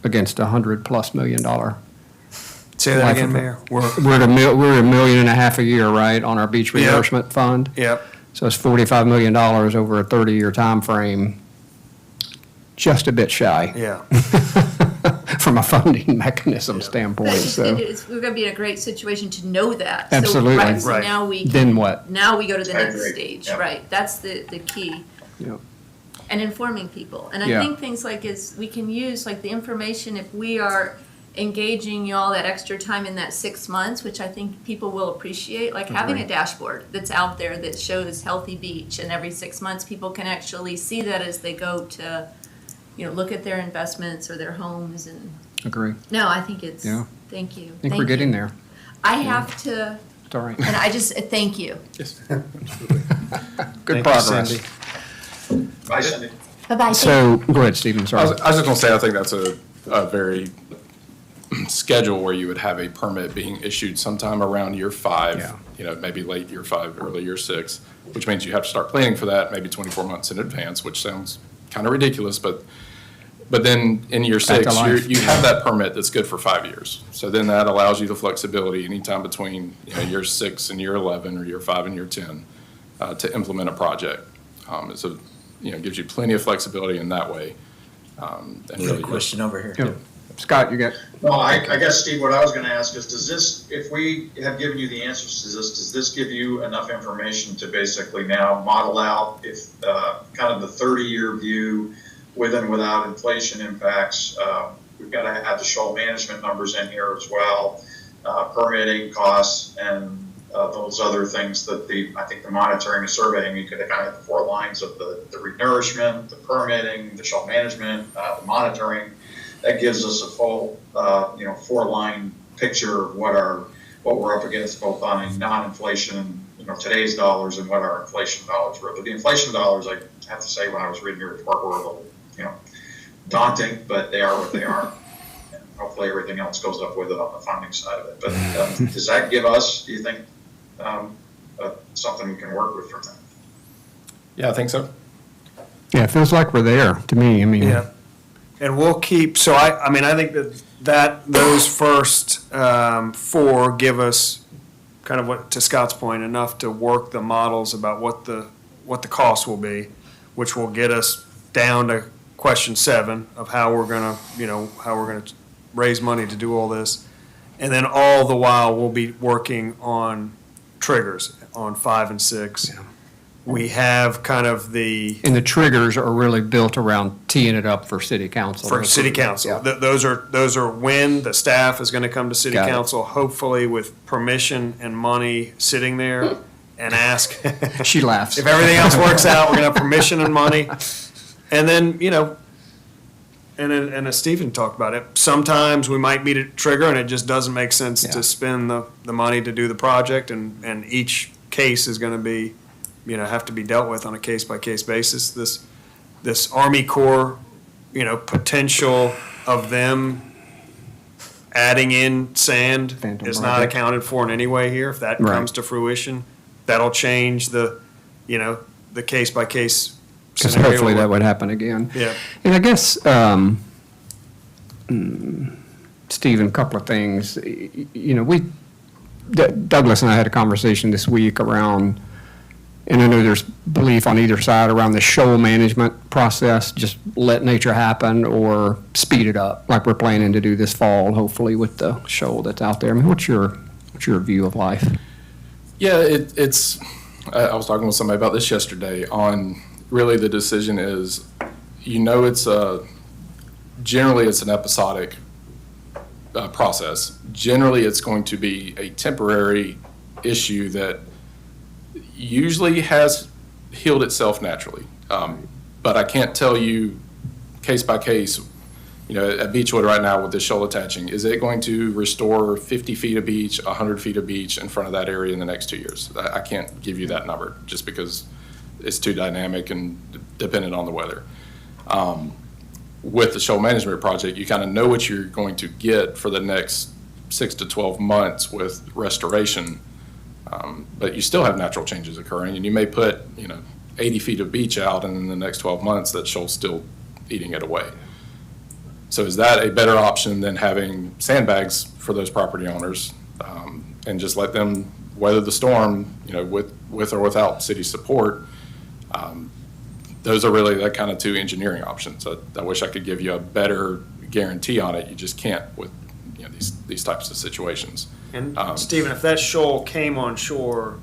Speaker 1: against a $100+ million.
Speaker 2: Say that
Speaker 1: Life
Speaker 2: again,
Speaker 1: of-
Speaker 2: Mayor.
Speaker 1: We're at $1.5 million a year, right, on our beach
Speaker 2: Yeah.
Speaker 1: reimbursement fund?
Speaker 2: Yep.
Speaker 1: So it's $45 million over a 30-year time frame. Just a bit shy.
Speaker 2: Yeah.
Speaker 1: From a funding mechanism
Speaker 6: But
Speaker 1: standpoint,
Speaker 6: it's,
Speaker 1: so.
Speaker 6: we're going to be in a great situation to know that. So,
Speaker 1: Absolutely.
Speaker 6: right, so
Speaker 2: Right.
Speaker 6: now we can.
Speaker 1: Then what?
Speaker 6: Now we go to the
Speaker 5: I
Speaker 6: next
Speaker 5: agree.
Speaker 6: stage,
Speaker 5: Yep.
Speaker 6: right, that's the key.
Speaker 1: Yep.
Speaker 6: And informing people. And I
Speaker 1: Yeah.
Speaker 6: think things like we can use like the information if we are engaging y'all that extra time in that 6 months, which I think people will appreciate, like having a dashboard that's out there that shows healthy beach, and every 6 months people can actually see that as they go to, look at their investments or their homes and,
Speaker 1: Agree.
Speaker 6: no, I think it's,
Speaker 1: Yeah.
Speaker 6: thank you.
Speaker 1: I think we're getting there.
Speaker 6: I have to,
Speaker 1: It's all right.
Speaker 6: and I just, thank you.
Speaker 1: Good
Speaker 2: Thank you,
Speaker 1: progress.
Speaker 2: Cindy.
Speaker 5: Bye, Cindy.
Speaker 6: Bye-bye.
Speaker 1: So, go ahead, Stephen,
Speaker 3: I
Speaker 1: sorry.
Speaker 3: was just gonna say, I think that's a very schedule where you would have a permit being issued sometime around year 5.
Speaker 1: Yeah.
Speaker 3: Maybe late year 5, early year 6, which means you have to start planning for that maybe 24 months in advance, which sounds kind of ridiculous, but then in year
Speaker 1: Back
Speaker 3: 6,
Speaker 1: to life.
Speaker 3: you have that permit that's good for 5 years. So then that allows you the flexibility anytime between, year 6 and year 11, or year 5 and year 10, to implement a project. So, gives you plenty of flexibility in that way. And
Speaker 4: You got a
Speaker 3: really,
Speaker 4: question over here.
Speaker 1: Yeah. Scott, you got,
Speaker 5: No, I guess, Steve, what I was gonna ask is, does this, if we have given you the answers to this, does this give you enough information to basically now model out if, kind of the 30-year view with and without inflation impacts? We've gotta have the shoal management numbers in here as well, permitting costs and, those other things that I think the monitoring and surveying, you could kind of have the 4 lines of the renourishment, the permitting, the shoal management, the monitoring. That gives us a full, 4-line picture of what we're up against, both on a non-inflation, today's dollars, and what our inflation dollars were. But the inflation dollars, I have to say, when I was reading your report, were a little, daunting, but they are what they are. And hopefully everything else goes up with it on the funding side of it. But does that give us, do you think, something we can work with from that?
Speaker 3: Yeah, I think so.
Speaker 1: Yeah, it feels like we're there, to me, I mean.
Speaker 2: Yeah. And we'll keep, so I mean, I think that those first four give us kind of what, to Scott's point, enough to work the models about what the cost will be, which will get us down to question 7 of how we're gonna, how we're gonna raise money to do all this. And then all the while, we'll be working on triggers on 5 and 6.
Speaker 1: Yeah.
Speaker 2: We have kind of the.
Speaker 1: And the triggers are really built around teeing it up for city council.
Speaker 2: For city council.
Speaker 1: Yeah.
Speaker 2: Those are when the staff is going to come to city
Speaker 1: Got it.
Speaker 2: council, hopefully with permission and money sitting there and ask.
Speaker 1: She laughs.
Speaker 2: If everything else works out, we're going to have permission and money. And then, and as Stephen talked about it, sometimes we might meet a trigger and it just doesn't make sense
Speaker 1: Yeah.
Speaker 2: to spend the money to do the project. And each case is going to be, have to be dealt with on a case-by-case basis. This Army Corps, potential of them adding in sand
Speaker 1: Phantom
Speaker 2: is not
Speaker 1: project.
Speaker 2: accounted for in any way here. If that
Speaker 1: Right.
Speaker 2: comes to fruition, that'll change the case-by-case
Speaker 1: Because
Speaker 2: scenario.
Speaker 1: hopefully that would happen again.
Speaker 2: Yeah.
Speaker 1: And I guess, Stephen, a couple of things. Douglas and I had a conversation this week around, and I know there's belief on either side around the shoal management process, just let nature happen or speed it up, like we're planning to do this fall, hopefully with the shoal that's out there. I mean, what's your view of life?
Speaker 3: Yeah, it's, I was talking with somebody about this yesterday on really the decision is, generally it's an episodic process. Generally, it's going to be a temporary issue that usually has healed itself naturally. But I can't tell you case by case, at Beechwood right now with the shoal attaching, is it going to restore 50 feet of beach, 100 feet of beach in front of that area in the next 2 years? I can't give you that number just because it's too dynamic and dependent on the weather. With the shoal management project, you kind of know what you're going to get for the next 6 to 12 months with restoration. But you still have natural changes occurring, and you may put, 80 feet of beach out, and in the next 12 months, that shoal's still eating it away. So is that a better option than having sandbags for those property owners, and just let them weather the storm, with or without city support? Those are really the kind of 2 engineering options. I wish I could give you a better guarantee on it. You just can't with these types of situations.
Speaker 2: And Stephen, if that shoal came on shore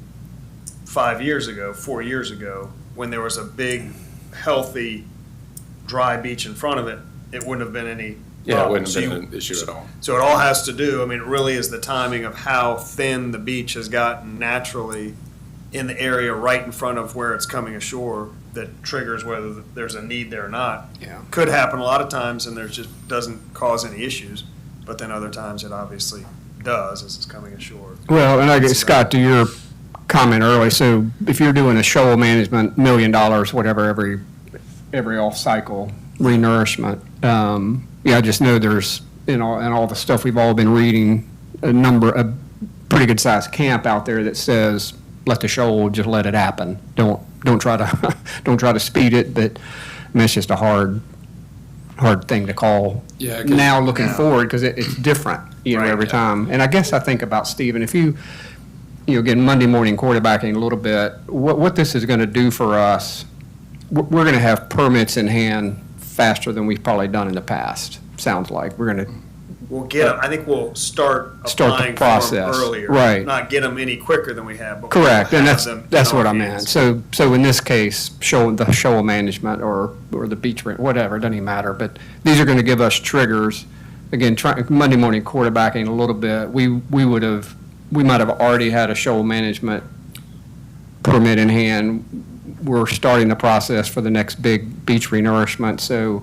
Speaker 2: 5 years ago, 4 years ago, when there was a big, healthy, dry beach in front of it, it wouldn't have been any
Speaker 3: Yeah, it
Speaker 2: problem.
Speaker 3: wouldn't
Speaker 2: So
Speaker 3: have
Speaker 2: you-
Speaker 3: been an issue at all.
Speaker 2: So it all has to do, it really is the timing of how thin the beach has gotten naturally in the area right in front of where it's coming ashore that triggers whether there's a need there or not.
Speaker 1: Yeah.
Speaker 2: Could happen a lot of times and there's just doesn't cause any issues, but then other times it obviously does as it's coming ashore.
Speaker 1: Well, and I guess, Scott, to your comment earlier, so if you're doing a shoal management, $1 million, whatever, every off-cycle renourishment, I just know there's, and all the stuff we've all been reading, a pretty good-sized camp out there that says, let the shoal, just let it happen. Don't try to, don't try to speed it, but it's just a hard thing to call.
Speaker 3: Yeah, 'cause-
Speaker 1: Now looking forward, because it's different,
Speaker 2: Right,
Speaker 1: every
Speaker 2: yeah.
Speaker 1: time. And I guess I think about, Stephen, if you again, Monday morning quarterbacking a little bit, what this is going to do for us, we're going to have permits in hand faster than we've probably done in the past, sounds like. We're going to
Speaker 2: We'll get 'em- I think we'll start
Speaker 1: Start the
Speaker 2: applying for 'em
Speaker 1: process,
Speaker 2: earlier.
Speaker 1: right.
Speaker 2: Not get them any quicker than we have, but we'll
Speaker 1: correct, and
Speaker 2: have them
Speaker 1: that's
Speaker 2: in
Speaker 1: what
Speaker 2: our
Speaker 1: I meant.
Speaker 2: hands.
Speaker 1: So in this case, the shoal management or the beach rent, whatever, it doesn't even matter. But these are going to give us triggers. Again, Monday morning quarterbacking a little bit. We might have already had a shoal management permit in hand. We're starting the process for the next big beach renourishment. So,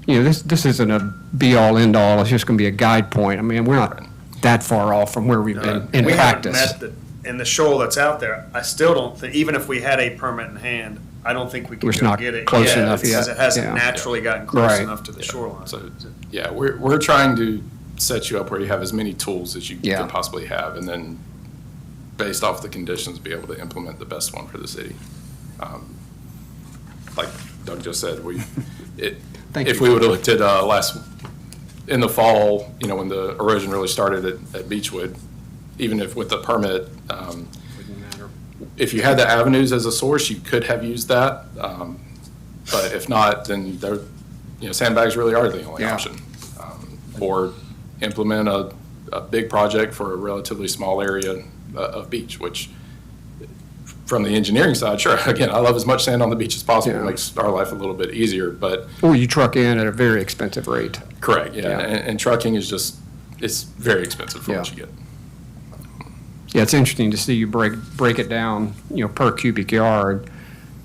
Speaker 1: this isn't a be-all, end-all. It's just going to be a guide point. I mean, we're not that far off from where we've been in
Speaker 2: We haven't
Speaker 1: practice.
Speaker 2: met in the shoal that's out there, I still don't think, even if we had a permit in hand, I don't think we can
Speaker 1: We're just
Speaker 2: go
Speaker 1: not
Speaker 2: get it
Speaker 1: close
Speaker 2: yet.
Speaker 1: enough
Speaker 2: Because
Speaker 1: yet.
Speaker 2: it hasn't
Speaker 1: Yeah.
Speaker 2: naturally gotten close
Speaker 1: Right.
Speaker 2: enough to the shoreline.
Speaker 3: So, yeah, we're trying to set you up where you have as many tools as you
Speaker 1: Yeah.
Speaker 3: can possibly have, and then based off the conditions, be able to implement the best one for the city. Like Doug just said,
Speaker 1: Thank
Speaker 3: if
Speaker 1: you.
Speaker 3: we would have looked at in the fall, when the erosion really started at Beechwood, even if with the permit, if you had the avenues as a source, you could have used that. But if not, then sandbags really are the only
Speaker 1: Yeah.
Speaker 3: option. Or implement a big project for a relatively small area of beach, which from the engineering side, sure, again, I love as much sand on the beach as possible.
Speaker 1: Yeah.
Speaker 3: It makes our life a little bit easier, but
Speaker 1: Or you truck in at a very expensive rate.
Speaker 3: correct, yeah.
Speaker 1: Yeah.
Speaker 3: And trucking is it's very expensive for what
Speaker 1: Yeah.
Speaker 3: you get.
Speaker 1: Yeah, it's interesting to see you break it down, per cubic yard,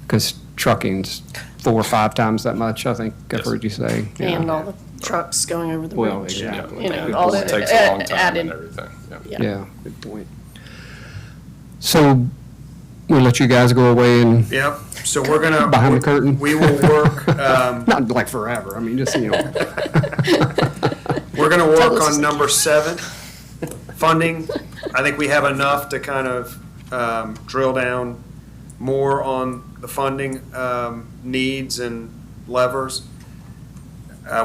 Speaker 1: because trucking's 4 or 5 times that much, I think I've
Speaker 3: Yes.
Speaker 1: heard you say. Yeah.
Speaker 8: And all the trucks going over the
Speaker 1: Well,
Speaker 8: bridge.
Speaker 1: exactly.
Speaker 8: You know,
Speaker 3: It
Speaker 8: all the
Speaker 3: takes a long time
Speaker 8: added,
Speaker 3: and everything, yeah.
Speaker 1: Yeah, good point. So we'll let you guys go away and,
Speaker 2: Yep, so we're gonna.
Speaker 1: Behind the curtain.
Speaker 2: We will work,
Speaker 1: not like forever, I mean, just,
Speaker 2: we're gonna work
Speaker 8: Tell us.
Speaker 2: on number 7, funding. I think we have enough to kind of drill down more on the funding needs and levers.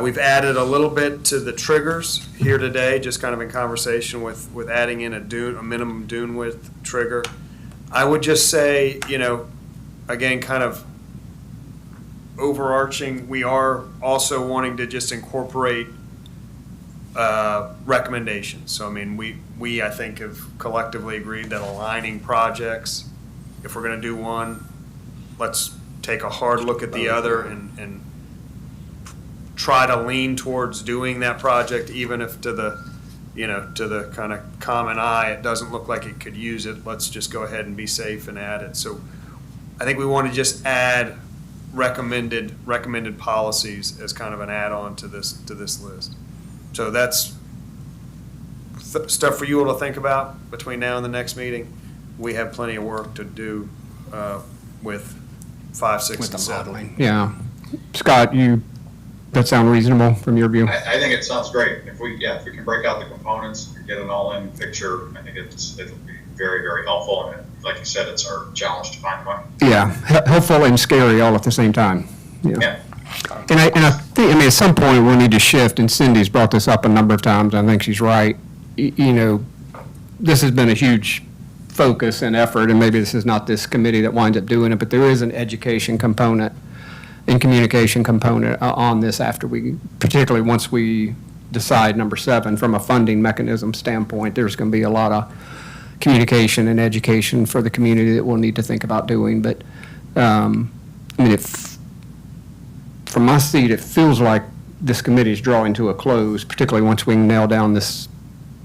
Speaker 2: We've added a little bit to the triggers here today, just kind of in conversation with adding in a minimum dune width trigger. I would just say, again, kind of overarching, we are also wanting to just incorporate recommendations. So, I mean, we, I think, have collectively agreed that aligning projects, if we're gonna do one, let's take a hard look at the other and try to lean towards doing that project, even if to the kind of common eye, it doesn't look like it could use it. Let's just go ahead and be safe and add it. So I think we want to just add recommended policies as kind of an add-on to this list. So that's stuff for you all to think about between now and the next meeting. We have plenty of work to do with 5, 6,
Speaker 1: with
Speaker 2: and
Speaker 1: the
Speaker 2: 7.
Speaker 1: modeling. Yeah. Scott, that sound reasonable from your view?
Speaker 5: I think it sounds great. If we can break out the components and get an all-in picture, I think it'll be very, very helpful. And like you said, it's our challenge to find one.
Speaker 1: Yeah, helpful and scary all at the same time.
Speaker 5: Yeah.
Speaker 1: And I think, at some point, we'll need to shift, and Cindy's brought this up a number of times, I think she's right. This has been a huge focus and effort, and maybe this is not this committee that winds up doing it, but there is an education component and communication component on this particularly once we decide number 7, from a funding mechanism standpoint, there's going to be a lot of communication and education for the community that we'll need to think about doing. But, from my seat, it feels like this committee is drawing to a close, particularly once we nail down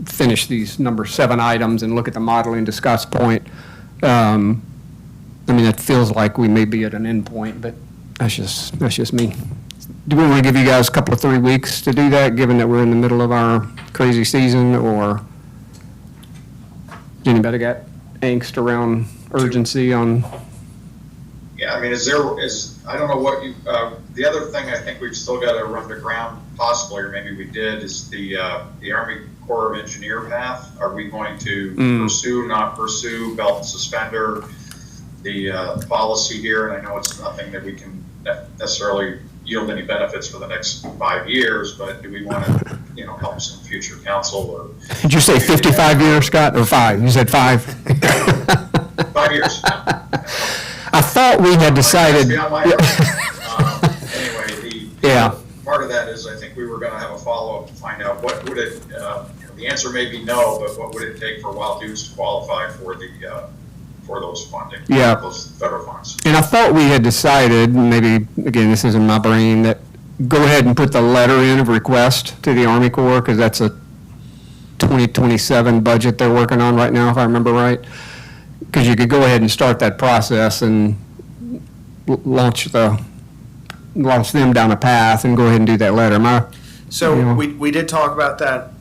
Speaker 1: finish these number 7 items and look at the modeling, to Scott's point. It feels like we may be at an end point, but that's just me. Do we want to give you guys a couple of 3 weeks to do that, given that we're in the middle of our crazy season, or anybody got angst around urgency on?
Speaker 5: Yeah, I mean, I don't know what the other thing I think we've still got to run to ground possibly, or maybe we did, is the Army Corps of Engineer path. Are we going to pursue, not pursue, belt and suspender, the policy here? And I know it's nothing that we can necessarily yield any benefits for the next 5 years, but do we want to, help some future council or?
Speaker 1: Did you say 55 years, Scott, or 5? You said 5?
Speaker 5: 5 years.
Speaker 1: I thought we had decided.
Speaker 5: Beyond my anyway,
Speaker 1: Yeah.
Speaker 5: part of that is I think we were going to have a follow-up to find out what would it, the answer may be no, but what would it take for Wild Dudes to qualify for for those funding?
Speaker 1: Yeah.
Speaker 5: Those federal funds.
Speaker 1: And I thought we had decided, maybe, again, this is in my brain, that go ahead and put the letter in of request to the Army Corps, because that's a 2027 budget they're working on right now, if I remember right. Because you could go ahead and start that process and launch them down a path and go ahead and do that letter.
Speaker 2: So we did talk about that.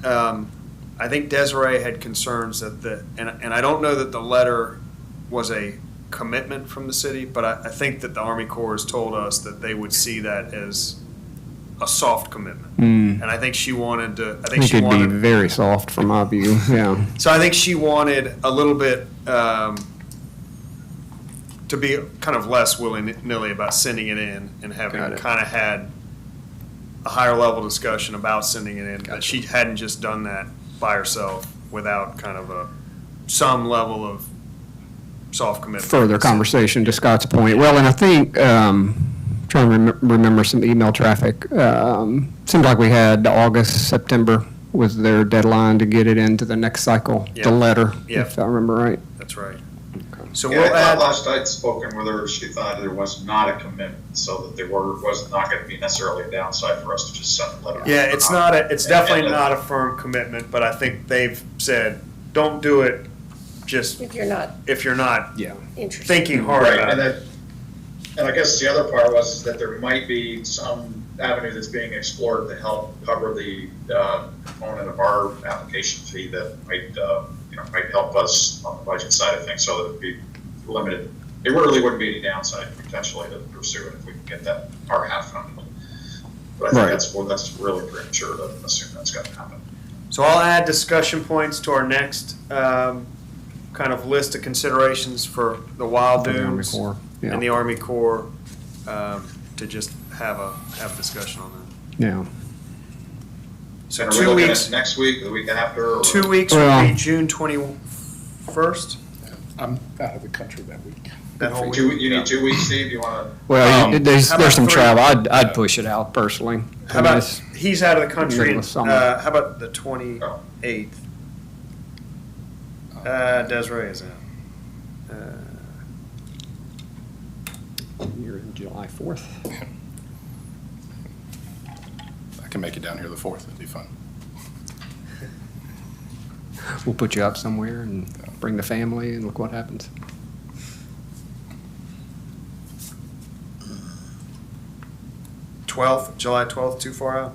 Speaker 2: I think Desiree had concerns that and I don't know that the letter was a commitment from the city, but I think that the Army Corps has told us that they would see that as a soft commitment. And I think she wanted to,
Speaker 1: I think it'd be very soft from my view, yeah.
Speaker 2: so I think she wanted a little bit, to be kind of less willy-nilly about sending it in and having
Speaker 1: Got it.
Speaker 2: kind of had a higher level discussion about sending it in. That she hadn't just done that by herself without kind of some level of soft commitment.
Speaker 1: Further conversation to Scott's point. Well, and I think, trying to remember some email traffic, seemed like we had August, September was their deadline to get it into the next cycle,
Speaker 2: Yeah.
Speaker 1: the letter,
Speaker 2: Yeah.
Speaker 1: if I remember right.
Speaker 2: That's right. So
Speaker 5: Yeah, I
Speaker 2: we'll
Speaker 5: thought
Speaker 2: add,
Speaker 5: last I'd spoken with her, she thought there was not a commitment, so that there was not gonna be necessarily a downside for us to just send a letter.
Speaker 2: yeah, it's definitely not a firm commitment, but I think they've said, don't do it just
Speaker 8: If you're not
Speaker 2: if you're not
Speaker 1: Yeah.
Speaker 8: interested.
Speaker 2: thinking hard
Speaker 5: Right,
Speaker 2: about
Speaker 5: and
Speaker 2: it.
Speaker 5: and I guess the other part was that there might be some avenue that's being explored to help cover the component of our application fee that might help us on the budget side of things, so that it'd be limited. It really wouldn't be any downside potentially to pursue it if we can get that, our half funded. But I think
Speaker 1: Right.
Speaker 5: that's really premature to assume that's gonna happen.
Speaker 2: So I'll add discussion points to our next kind of list of considerations for the Wild
Speaker 1: For the Army
Speaker 2: Dunes
Speaker 1: Corps, yeah.
Speaker 2: and the Army Corps, to just have a discussion on that.
Speaker 1: Yeah.
Speaker 5: So
Speaker 2: So
Speaker 5: are we
Speaker 2: 2
Speaker 5: looking
Speaker 2: weeks,
Speaker 5: at next week, the week after? Or?
Speaker 2: 2 weeks would
Speaker 1: Well-
Speaker 2: be June 21st?
Speaker 3: I'm out of the country that week.
Speaker 2: That whole week?
Speaker 5: You need 2 weeks, Steve? You wanna?
Speaker 1: Well, there's
Speaker 2: how about
Speaker 1: some
Speaker 2: 3?
Speaker 1: travel. I'd push it out personally.
Speaker 2: How about, he's out of the country,
Speaker 1: Middle of summer.
Speaker 2: how about the 28th? Desiree is out.
Speaker 1: You're in July 4th.
Speaker 3: I can make it down here the 4th, it'd be fun.
Speaker 1: We'll put you up somewhere and bring the family and look what happens.
Speaker 2: July 12th, too far out?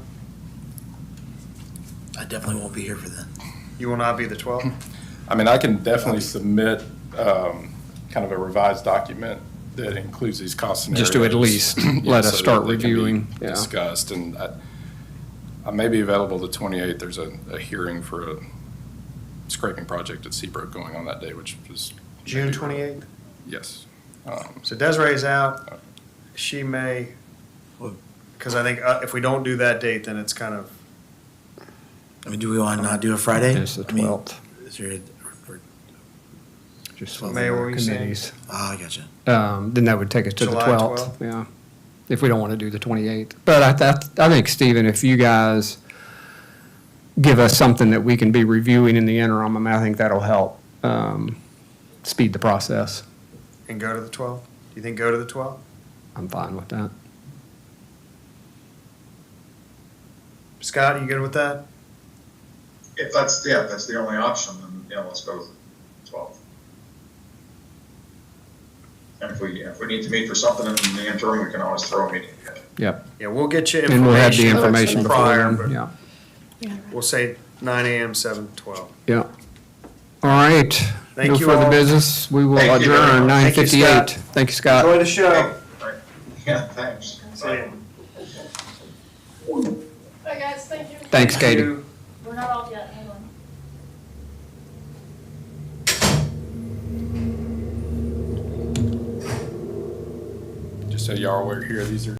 Speaker 4: I definitely won't be here for that.
Speaker 2: You will not be the 12th?
Speaker 3: I mean, I can definitely submit kind of a revised document that includes these cost scenarios.
Speaker 1: Just to at least
Speaker 3: Yeah,
Speaker 1: let us
Speaker 3: so that
Speaker 1: start
Speaker 3: they can be
Speaker 1: reviewing, yeah.
Speaker 3: Discussed, and I may be available the 28th. There's a hearing for a scraping project at Seabrook going on that day, which is.
Speaker 2: June 28th?
Speaker 3: Yes.
Speaker 2: So Desiree's out. She may, because I think if we don't do that date, then it's kind of,
Speaker 4: I mean, do we want to not do a Friday?
Speaker 1: It's the
Speaker 4: I mean,
Speaker 1: 12th.
Speaker 4: Is there,
Speaker 1: Just
Speaker 2: May, what were you saying?
Speaker 1: committees.
Speaker 4: I gotcha.
Speaker 1: Then that would take us to the
Speaker 2: July
Speaker 1: 12th. Yeah, if we don't want to do the 28th. But I think, Stephen, if you guys give us something that we can be reviewing in the interim, I mean, I think that'll help speed the process.
Speaker 2: and go to the 12th? Do you think go to the 12th?
Speaker 1: I'm fine with that.
Speaker 2: Scott, you good with that?
Speaker 5: If that's the only option, then let's go with the 12th. And if we need to meet for something in the interim, we can always throw a meeting together.
Speaker 1: Yep.
Speaker 2: Yeah, we'll get you
Speaker 1: And we'll have the
Speaker 2: information
Speaker 1: information before
Speaker 2: prior,
Speaker 1: then,
Speaker 2: but
Speaker 1: yeah.
Speaker 8: Yeah.
Speaker 2: we'll say 9 a.m., 7 to 12.
Speaker 1: Yeah. All right.
Speaker 2: Thank
Speaker 1: No
Speaker 2: you
Speaker 1: further
Speaker 2: all.
Speaker 1: business. We will
Speaker 5: Thank you very
Speaker 1: adjourn
Speaker 5: much.
Speaker 2: Thank you,
Speaker 1: 9:58.
Speaker 2: Scott.
Speaker 1: Thank you, Scott.
Speaker 2: Enjoy the show.
Speaker 5: Right. Yeah, thanks.
Speaker 2: See ya.
Speaker 8: Bye, guys, thank you.
Speaker 1: Thanks, Katie.
Speaker 2: You-
Speaker 8: We're not off yet, hang on.
Speaker 3: Just so y'all are aware here, these are